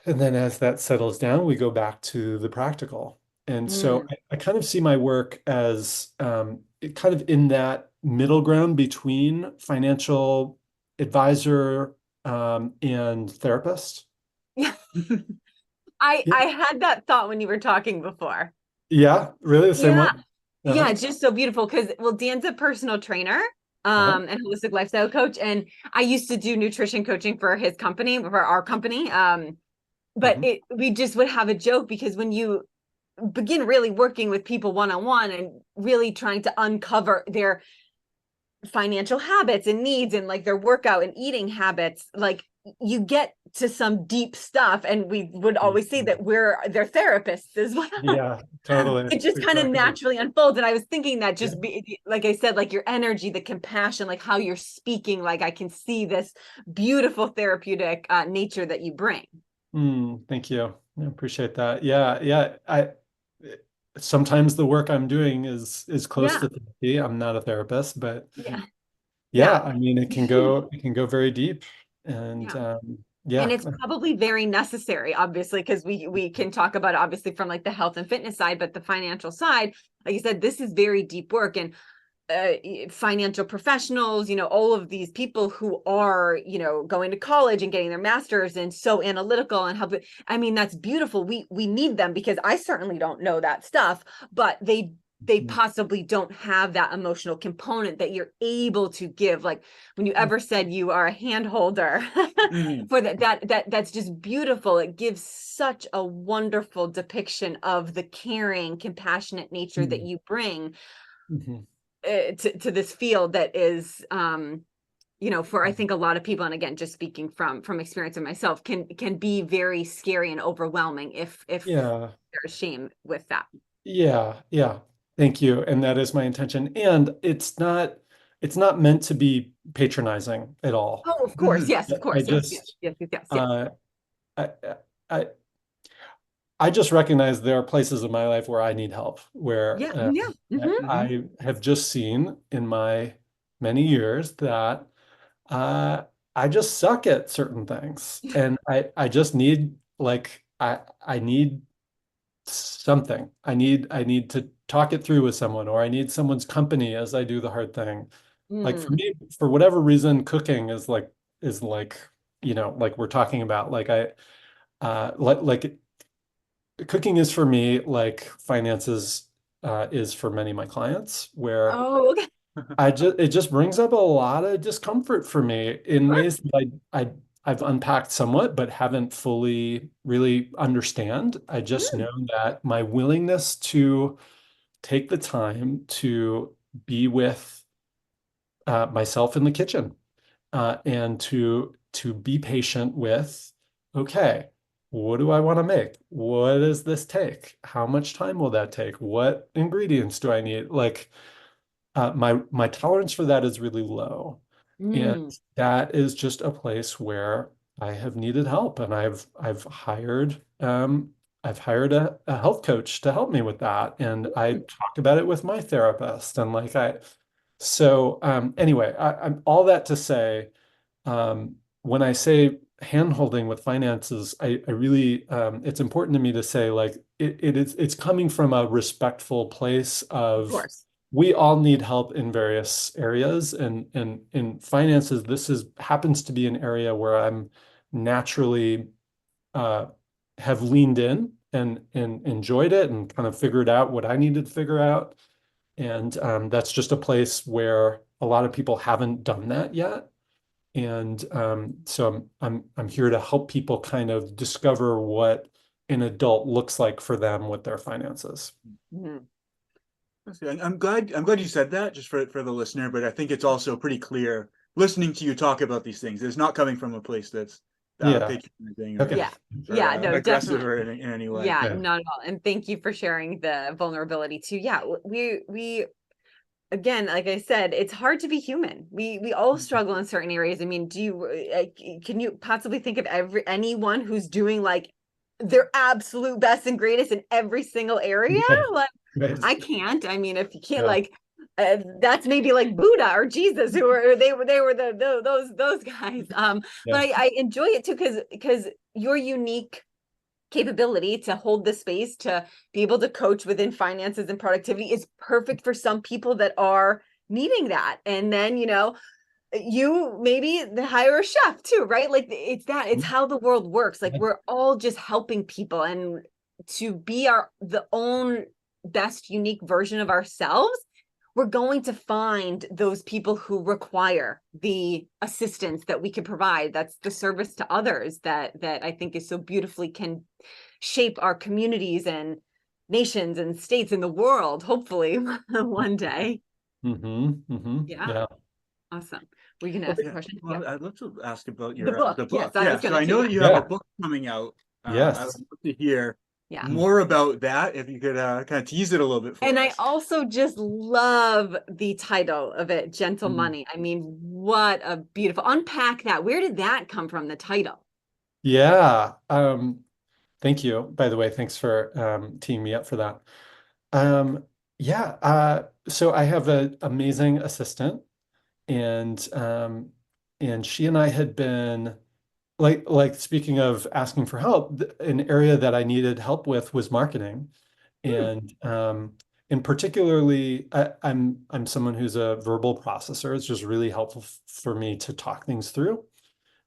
And then as that settles down, we go back to the practical. And so I kind of see my work as kind of in that middle ground between financial advisor and therapist. Yeah. I had that thought when you were talking before. Yeah, really the same one? Yeah, it's just so beautiful because, well, Dan's a personal trainer and holistic lifestyle coach. And I used to do nutrition coaching for his company, for our company. But we just would have a joke, because when you begin really working with people one-on-one and really trying to uncover their financial habits and needs and like their workout and eating habits, like you get to some deep stuff, and we would always say that we're their therapists as well. Yeah, totally. It just kind of naturally unfolds. And I was thinking that just be, like I said, like your energy, the compassion, like how you're speaking, like I can see this beautiful therapeutic nature that you bring. Thank you. I appreciate that. Yeah. Sometimes the work I'm doing is close to therapy. I'm not a therapist, but I mean, it can go very deep. And and it's probably very necessary, obviously, because we can talk about it obviously from like the health and fitness side, but the financial side, like you said, this is very deep work. And financial professionals, all of these people who are, going to college and getting their masters and so analytical and help. I mean, that's beautiful. We need them, because I certainly don't know that stuff, but they possibly don't have that emotional component that you're able to give. Like when you ever said you are a hand holder for that's just beautiful. It gives such a wonderful depiction of the caring, compassionate nature that you bring to this field that is, for I think a lot of people, and again, just speaking from experience of myself, can be very scary and overwhelming if there's shame with that. Yeah. Thank you. And that is my intention. And it's not meant to be patronizing at all. Oh, of course. Yes, of course. Yes. I, I, I just recognize there are places in my life where I need help, where I have just seen in my many years that I just suck at certain things, and I just need, like, I need something. I need to talk it through with someone, or I need someone's company as I do the hard thing. Like for me, for whatever reason, cooking is like, like we're talking about, like like cooking is for me, like finances is for many of my clients, where okay. it just brings up a lot of discomfort for me in ways that I've unpacked somewhat, but haven't fully really understand. I just know that my willingness to take the time to be with myself in the kitchen, and to be patient with, okay, what do I want to make? What does this take? How much time will that take? What ingredients do I need? Like, my tolerance for that is really low. And that is just a place where I have needed help. And I've hired a health coach to help me with that. And I talk about it with my therapist. And like anyway, I'm all that to say, when I say handholding with finances, I really, it's important to me to say, like, it's coming from a respectful place of course. We all need help in various areas, and in finances, happens to be an area where I'm naturally have leaned in and enjoyed it, and kind of figured out what I needed to figure out. And that's just a place where a lot of people haven't done that yet. And so I'm here to help people kind of discover what an adult looks like for them with their finances. I'm glad you said that, just for the listener, but I think it's also pretty clear listening to you talk about these things. It's not coming from a place that's patronizing or, no, aggressive definitely. or in any way. Yeah, not at all. And thank you for sharing the vulnerability too. Yeah, we again, like I said, it's hard to be human. We all struggle in certain areas. I mean, can you possibly think of anyone who's doing like their absolute best and greatest in every single area? Like, I can't. I mean, if you can't, like, that's maybe like Buddha or Jesus, who were those guys. But I enjoy it too, because your unique capability to hold the space to be able to coach within finances and productivity is perfect for some people that are needing that. And then, you maybe hire a chef too, right? Like it's how the world works. Like we're all just helping people, and to be the own best unique version of ourselves, we're going to find those people who require the assistance that we can provide. That's the service to others that I think is so beautifully can shape our communities and nations and states in the world, hopefully one day. Yeah. Awesome. Were you gonna ask a question? Well, I'd love to ask about the book. Yes, So I know you have a book coming out. Yes. I would love to hear more about that, if you could kind of tease it a little bit for us. I also just love the title of it, Gentle Money. I mean, what a beautiful, unpack that. Where did that come from, the title? Yeah. Thank you. By the way, thanks for teeing me up for that. So I have an amazing assistant, and she and I had been, like speaking of asking for help, an area that I needed help with was marketing. And and particularly I'm someone who's a verbal processor. It's just really helpful for me to talk things through,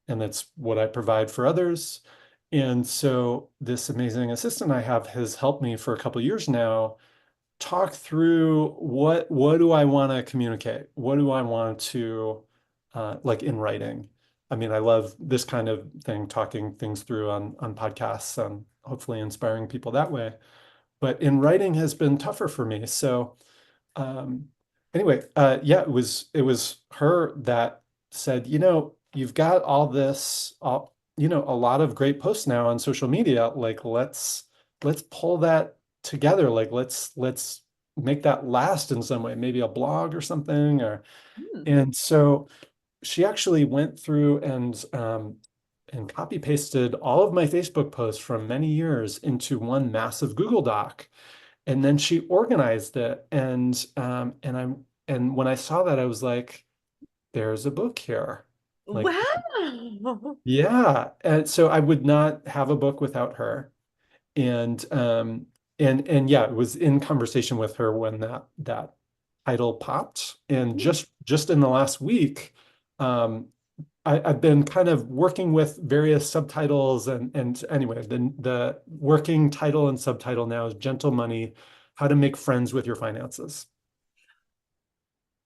and that's what I provide for others. And so this amazing assistant I have has helped me for a couple of years now talk through what do I want to communicate? What do I want to like in writing? I mean, I love this kind of thing, talking things through on podcasts and hopefully inspiring people that way. But in writing has been tougher for me. So um, anyway, yeah, it was her that said, you've got all this, a lot of great posts now on social media. Like, let's pull that together. Like, let's make that last in some way, maybe a blog or something. Hmm. And so she actually went through and copy pasted all of my Facebook posts from many years into one massive Google Doc, and then she organized it. And when I saw that, I was like, there's a book here. Like, Wow. yeah. And so I would not have a book without her. And yeah, it was in conversation with her when that title popped. And Hmm. just in the last week, um, I've been kind of working with various subtitles, and anyway, the working title and subtitle now is Gentle Money: How to Make Friends with Your Finances.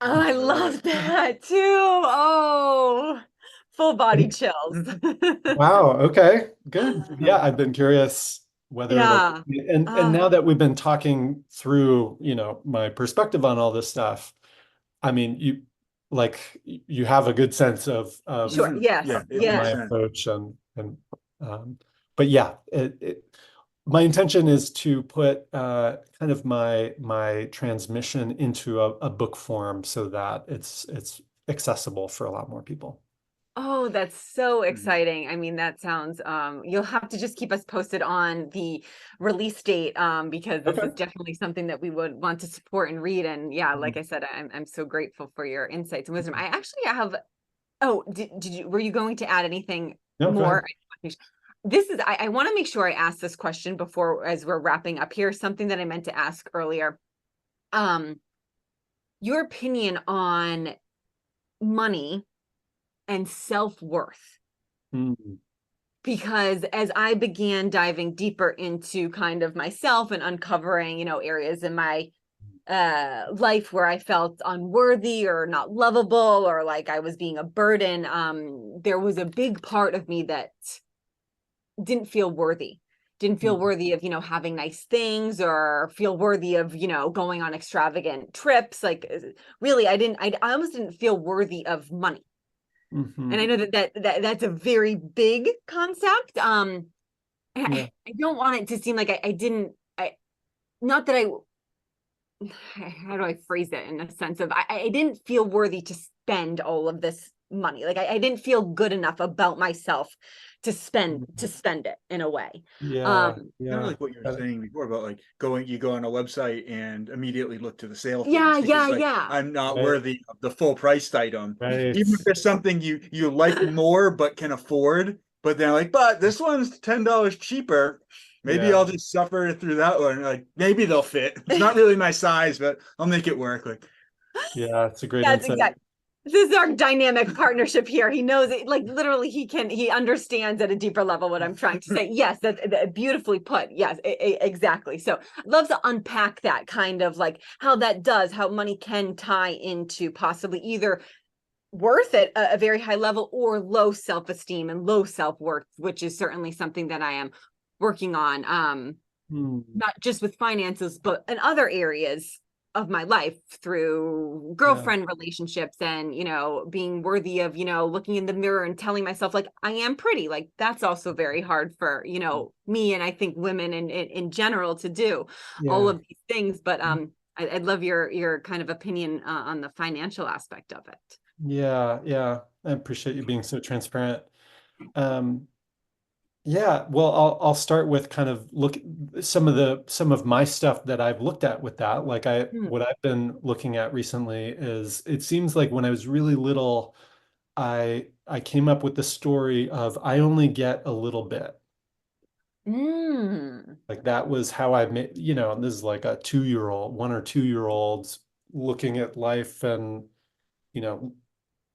Oh, I I love love it. that too. Oh, full body chills. Wow, okay, good. Yeah, I've been curious whether it'll, Yeah. and now that we've been talking through, my perspective on all this stuff, I mean, you have a good sense of Sure. Yes. Yeah, it of my makes Yes. sense. approach, and but yeah, my intention is to put kind of my transmission into a book form so that it's accessible for a lot more people. Oh, that's so Mhm. exciting. I mean, that sounds, you'll have to just keep us posted on the release date, because this Okay. is definitely something that we would want to support and read. And yeah, like Mhm. I said, I'm so grateful for your insights and wisdom. I actually have, oh, were you going to add anything No, go more? ahead. I want to make sure I ask this question before, as we're wrapping up here, something that I meant to ask earlier. Um, your opinion on money and self-worth. Mm, Because as I began diving deeper into kind of myself and uncovering, areas in my life where I felt unworthy or not lovable or like I was being a burden, there was a big part of me that didn't feel worthy. Didn't feel mm, worthy of, having nice things or feel worthy of, going on extravagant trips. Like really, I almost didn't feel worthy of money. And I mhm. know that's a very big concept. And Yeah, I don't want it to seem like I didn't, not that how do I phrase it in a sense of, I didn't feel worthy to spend all of this money. Like I didn't feel good enough about myself to mhm. spend it in a way. Yeah, Kind of yeah. like what you were Got it. saying before about like you go on a website and immediately look to the sale Yeah, things yeah, because like yeah. I'm not Right, worthy of the full priced item. right. Even if there's something you like more but can afford, but they're like, but this one's $10 cheaper. Maybe Yeah, I'll just suffer through that one. Like maybe they'll fit. It's not really my size, but I'll make it work. Like yeah. It's a great That's insight. exactly. This is our dynamic partnership here. He knows it, like literally, he understands at a deeper level what I'm trying to say. Yes, that's beautifully put. Yes, exactly. So I'd love to unpack that kind of like how money can tie into possibly either worth at a very high level or low self-esteem and low self-worth, which is certainly something that I am working on. Hmm. Not just with finances, but in other areas of my life through Yeah, girlfriend relationships and, being worthy of, looking in the mirror and telling myself like I am pretty. Like that's also very hard for, me and I think women in general to do all yeah, of these things. But I'd love your kind of opinion on the financial aspect of it. yeah, yeah. I appreciate you being so transparent. Um, Yeah, well, I'll start with kind of some of my stuff that I've looked at with that. Like Hmm. what I've been looking at recently is it seems like when I was really little, I came up with the story of I only get a little bit. Mm. Like that was how I made, this is like a 2-year-old, 1 or 2-year-olds looking at life and, you know,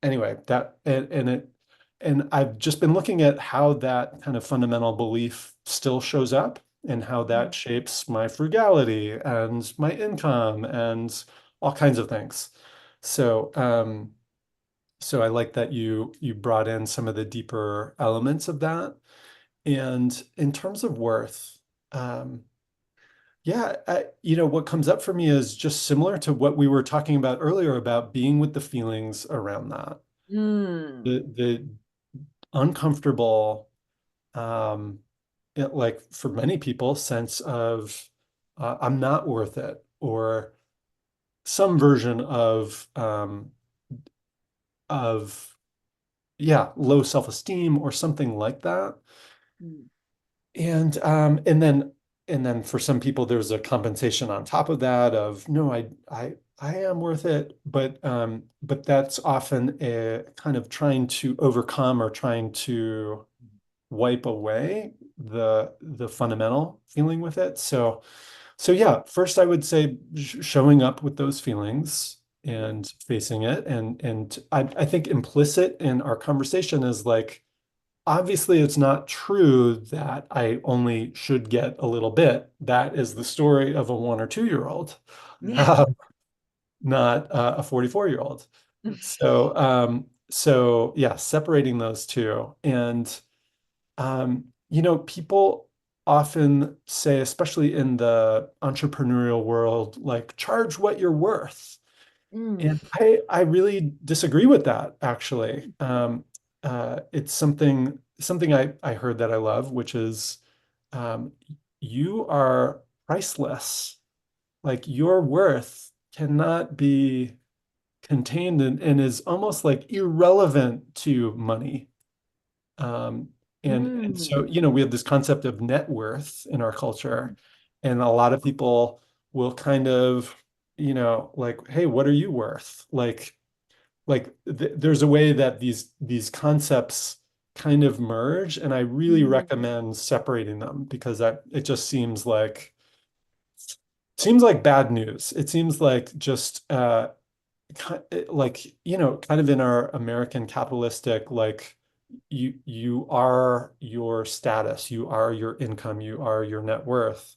anyway, that and I've just been looking at how that kind of fundamental belief still shows up and how that shapes my frugality and my income and all kinds of things. So, so I like that you brought in some of the deeper elements of that. And in terms of worth, um, yeah, what comes up for me is just similar to what we were talking about earlier about being with the feelings around that. Mm. The uncomfortable, um, like for many people, sense of I'm not worth it, or some version of yeah, low self-esteem or something like that. Mm. And then for some people there's a compensation on top of that of no, I am worth it, but that's often a kind of trying to overcome or trying to wipe away the fundamental feeling with it. So yeah, first I would say showing up with those feelings and facing it. And I think implicit in our conversation is like, obviously it's not true that I only should get a little bit. That is the story of a 1 or 2-year-old, Yeah. not a 44-year-old. So yeah, separating those two. And people often say, especially in the entrepreneurial world, like charge what you're worth. Mm. And I really disagree with that, actually. It's something I heard that I love, which is um, you are priceless. Like your worth cannot be contained and is almost like irrelevant to money. Um, and so, Mm. we have this concept of net worth in our culture, and a lot of people will kind of, like, hey, what are you worth? Like there's a way that these concepts kind of merge, and I really Mm. recommend separating them because that it just seems like bad news. It seems like just like kind of in our American capitalistic, like you are your status, you are your income, you are your net worth.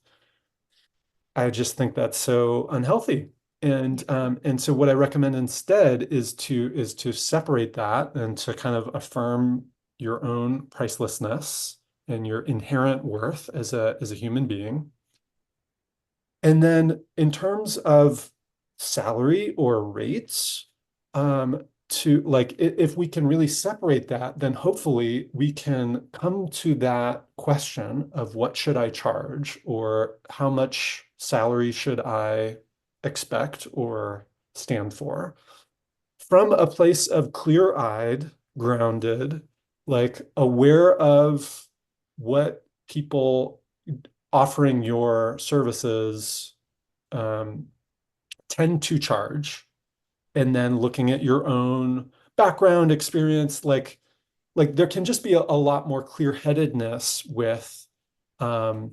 I just think that's so unhealthy. And so what I recommend instead is to separate that and to kind of affirm your own pricelessness and your inherent worth as a human being. And then in terms of salary or rates, to like if we can really separate that, then hopefully we can come to that question of what should I charge or how much salary should I expect or stand for from a place of clear-eyed, grounded, like aware of what people offering your services um, tend to charge, and then looking at your own background experience, like there can just be a lot more clear-headedness um,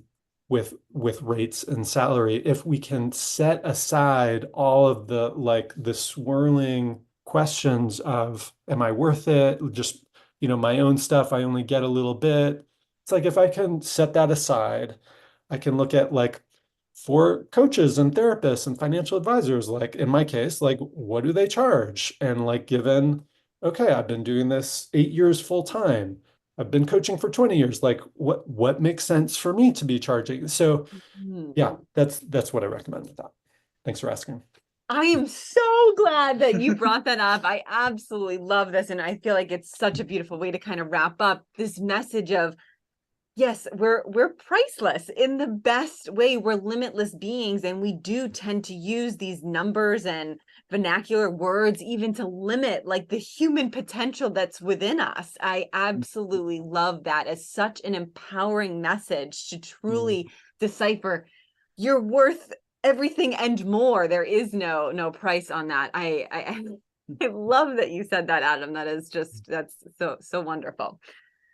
with rates and salary if we can set aside all of the swirling questions of am I worth it? Just, my own stuff, I only get a little bit. It's like if I can set that aside, I can look at like for coaches and therapists and financial advisors, like in my case, like what do they charge? And like given, okay, I've been doing this 8 years full time. I've been coaching for 20 years. Like what makes sense for me to be charging? So Mm. yeah, that's what I recommend with that. Thanks for asking. I am so glad that you brought that up. I absolutely love this. And I feel like it's such a beautiful way to kind of wrap up this message of, yes, we're priceless in the best way. We're limitless beings, and we do tend to use these numbers and vernacular words even to limit like the human potential that's within us. I absolutely love that as such an empowering message to truly decipher you're worth everything and more. There is no price on that. I love that you said that, Adam. That is just that's so wonderful.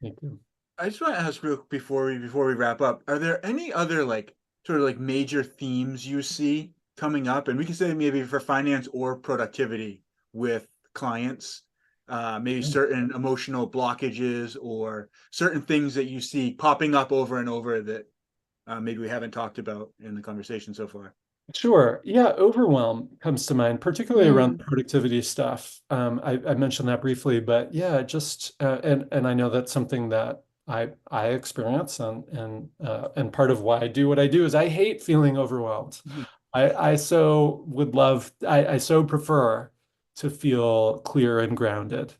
Thank you. I just want to ask real before we wrap up, are there any other like sort of like major themes you see coming up? And we can say maybe for finance or productivity with clients, maybe certain emotional blockages or certain things that you see popping up over and over that maybe we haven't talked about in the conversation so far. Sure. Yeah, overwhelm comes to mind, particularly around Mm, productivity stuff. I mentioned that briefly, but yeah, just and I know that's something that I experience, and part of why I do what I do is I hate feeling overwhelmed. Mhm. I so would love I so prefer to feel clear and grounded.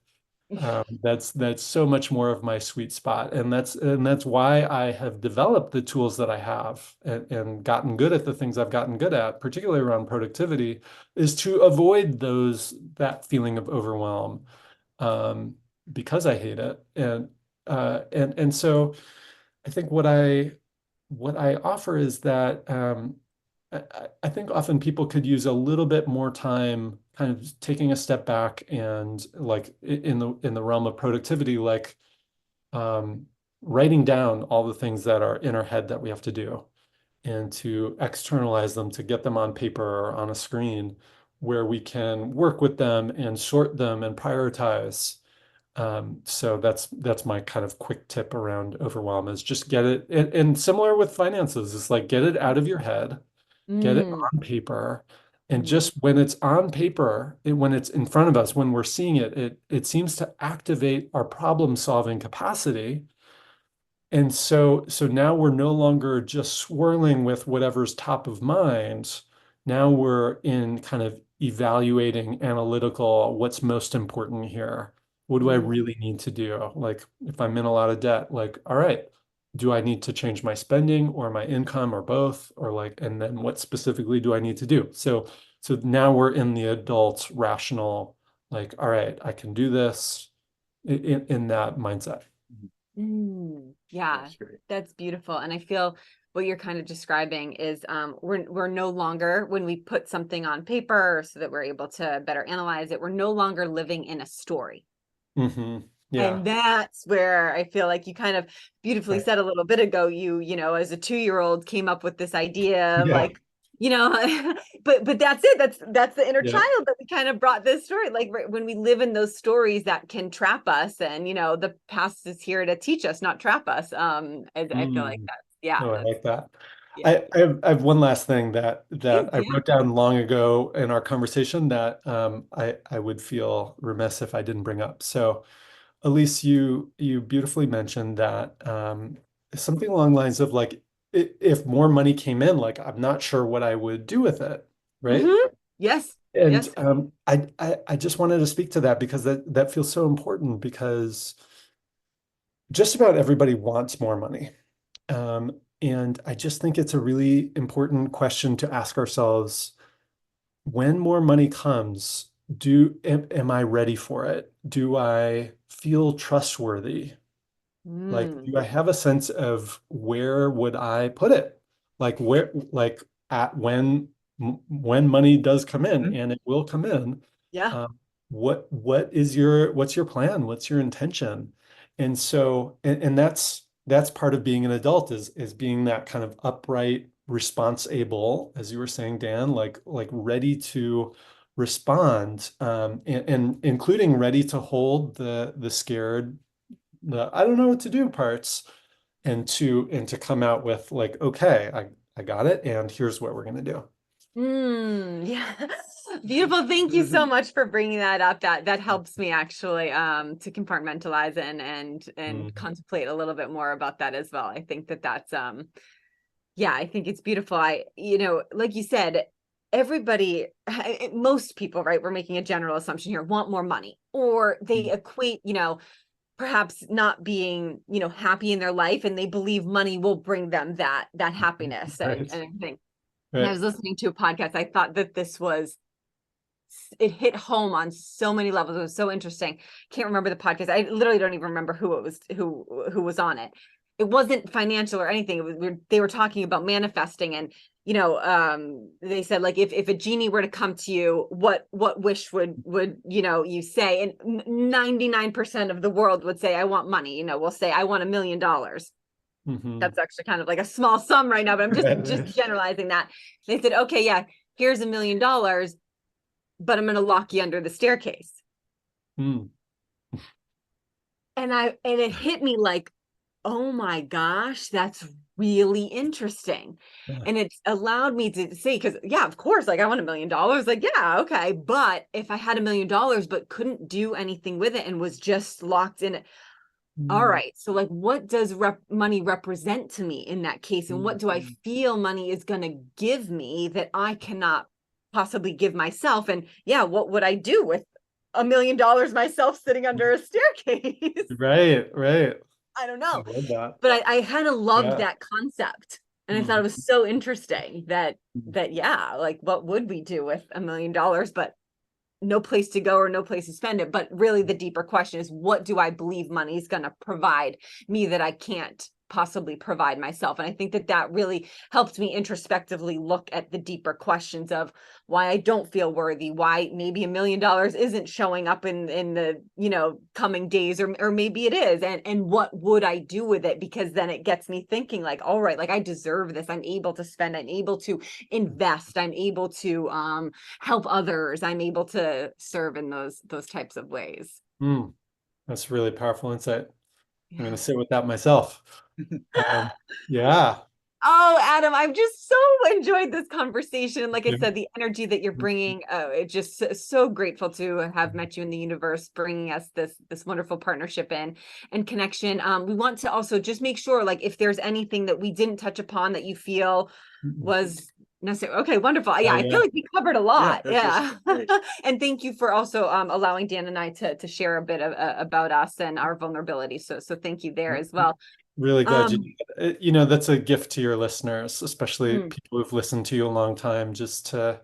That's so much more of my sweet spot, and that's why I have developed the tools that I have and gotten good at the things I've gotten good at, particularly around productivity, is to avoid that feeling of overwhelm, um, because I hate it, and so I think what I offer is that I think often people could use a little bit more time kind of taking a step back and like in the realm of productivity, like um, writing down all the things that are in our head that we have to do and to externalize them, to get them on paper or on a screen where we can work with them and sort them and prioritize. So that's my kind of quick tip around overwhelm is just get it, and similar with finances, it's like get it out of your head, get it mm, on paper, and mm, just when it's on paper, when it's in front of us, when we're seeing it, it seems to activate our problem solving capacity. And so now we're no longer just swirling with whatever's top of mind. Now we're in kind of evaluating analytical, what's most important here? What do I mm, really need to do? Like if I'm in a lot of debt, like, all right, do I need to change my spending or my income or both? Or like, and then what specifically do I need to do? So now we're in the adult rational, like, all right, I can do this in that mindset. mm. Yeah, That's great. that's beautiful. And I feel what you're kind of describing is we're no longer, when we put something on paper so that we're able to better analyze it, we're no longer living in a story. Yeah. And that's where I feel like you kind of beautifully Right. said a little bit ago, as a 2-year-old came up with this idea of Yeah. like, you know, but that's it. That's the inner Yeah. child that we kind of brought this story. Like when we live in those stories that can trap us, and the past is here to teach us, not trap us. I feel like Mm. that's, yeah, No, I that's, like that. yeah. I have one last thing that Please, I yeah. wrote down long ago in our conversation that I would feel remiss if I didn't bring up. So, Elise, you beautifully mentioned that something along the lines of like if more money came in, like I'm not sure what I would do with it, right? Hmm. Yes, And yes. I just wanted to speak to that because that feels so important because just about everybody wants more money. And I just think it's a really important question to ask ourselves, when more money comes, am I ready for it? Do I feel trustworthy? Like, Mm, do I have a sense of where would I put it? Like like at when money does come in, Mhm. and it will come in, yeah. what's your plan? What's your intention? And so, and that's part of being an adult is being that kind of upright, responsible, as you were saying, Dan, like ready to respond, and including ready to hold the scared, the I don't know what to do parts, and to come out with like, okay, I got it, and here's what we're gonna do. Yeah. Beautiful. Thank you so much for bringing that up. That helps me actually to compartmentalize and Mm, contemplate a little bit more about that as well. I think that's yeah, I think it's beautiful. Like you said, everybody, most people, right? We're making a general assumption here, want more money, or they equate, perhaps not being, happy in their life, and they believe money will bring them that happiness and right, everything. And I right. was listening to a podcast. I thought that it hit home on so many levels. It was so interesting. Can't remember the podcast. I literally don't even remember who it was, who was on it. it wasn't financial or anything. It was, they were talking about manifesting, and they said, like, if a genie were to come to you, what wish would you say? And 99% of the world would say, I want money. We'll say, I want $1 million. That's actually kind of like a small sum right now, but I'm just generalizing that. They said, okay, yeah, here's $1 million, but I'm going to lock you under the staircase. And it hit me like, oh my gosh, that's really interesting. And it's allowed me to say, because yeah, of course, like, I want $1 million. Like, yeah, okay. But if I had $1 million, but couldn't do anything with it and was just locked in it. All right. So, like, what does money represent to me in that case? And what do I feel money is going to give me that I cannot possibly give myself? And yeah, what would I do with $1 million myself sitting under a staircase? Right. I don't know. I love that. But I kind of loved that concept. And I thought it was so interesting that yeah, like, what would we do with $1 million, but no place to go or no place to spend it? But really the deeper question is, what do I believe money is going to provide me that I can't possibly provide myself? And I think that really helped me introspectively look at the deeper questions of why I don't feel worthy, why maybe $1 million isn't showing up in the coming days, or maybe it is, and what would I do with it? Because then it gets me thinking, like, all right, like, I deserve this. I'm able to spend, I'm able to invest, I'm able to help others, I'm able to serve in those types of ways. That's really powerful insight. I'm going to sit with that myself. Yeah. Oh, Adam, I've just so enjoyed this conversation. And like I said, the energy that you're bringing, it's just so grateful to have met you in the universe, bringing us this wonderful partnership and connection. We want to also just make sure, like, if there's anything that we didn't touch upon that you feel was necessary. Okay, wonderful. Yeah, I feel like we covered a lot. Yeah. And thank you for also allowing Dan and I to share a bit about us and our vulnerability. So thank you there as well. Really glad that's a gift to your listeners, especially people who've listened to you a long time, just to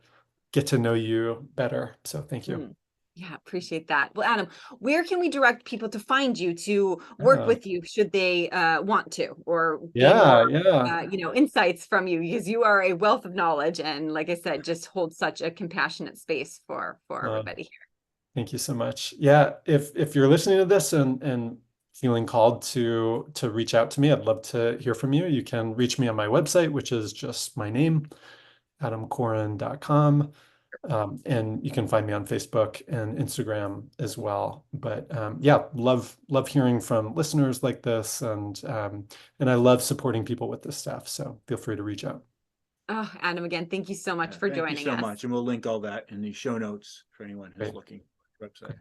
get to know you better. So thank you. Yeah, appreciate that. Well, Adam, where can we direct people to find you, to work with you, should they want to, or gain more, insights from you? Because you are a wealth of knowledge, and like I said, just hold such a compassionate space for everybody here. Thank you so much. Yeah, if you're listening to this and feeling called to reach out to me, I'd love to hear from you. You can reach me on my website, which is just my name, adamkoren.com. And you can find me on Facebook and Instagram as well. But yeah, love hearing from listeners like this, and I love supporting people with this stuff. So feel free to reach out. Oh, Adam, again, thank you so much for joining us. Thank you so much, and we'll link all that in the show notes for anyone who's looking at the website.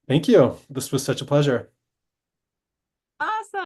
Thank you. This was such a pleasure. Awesome.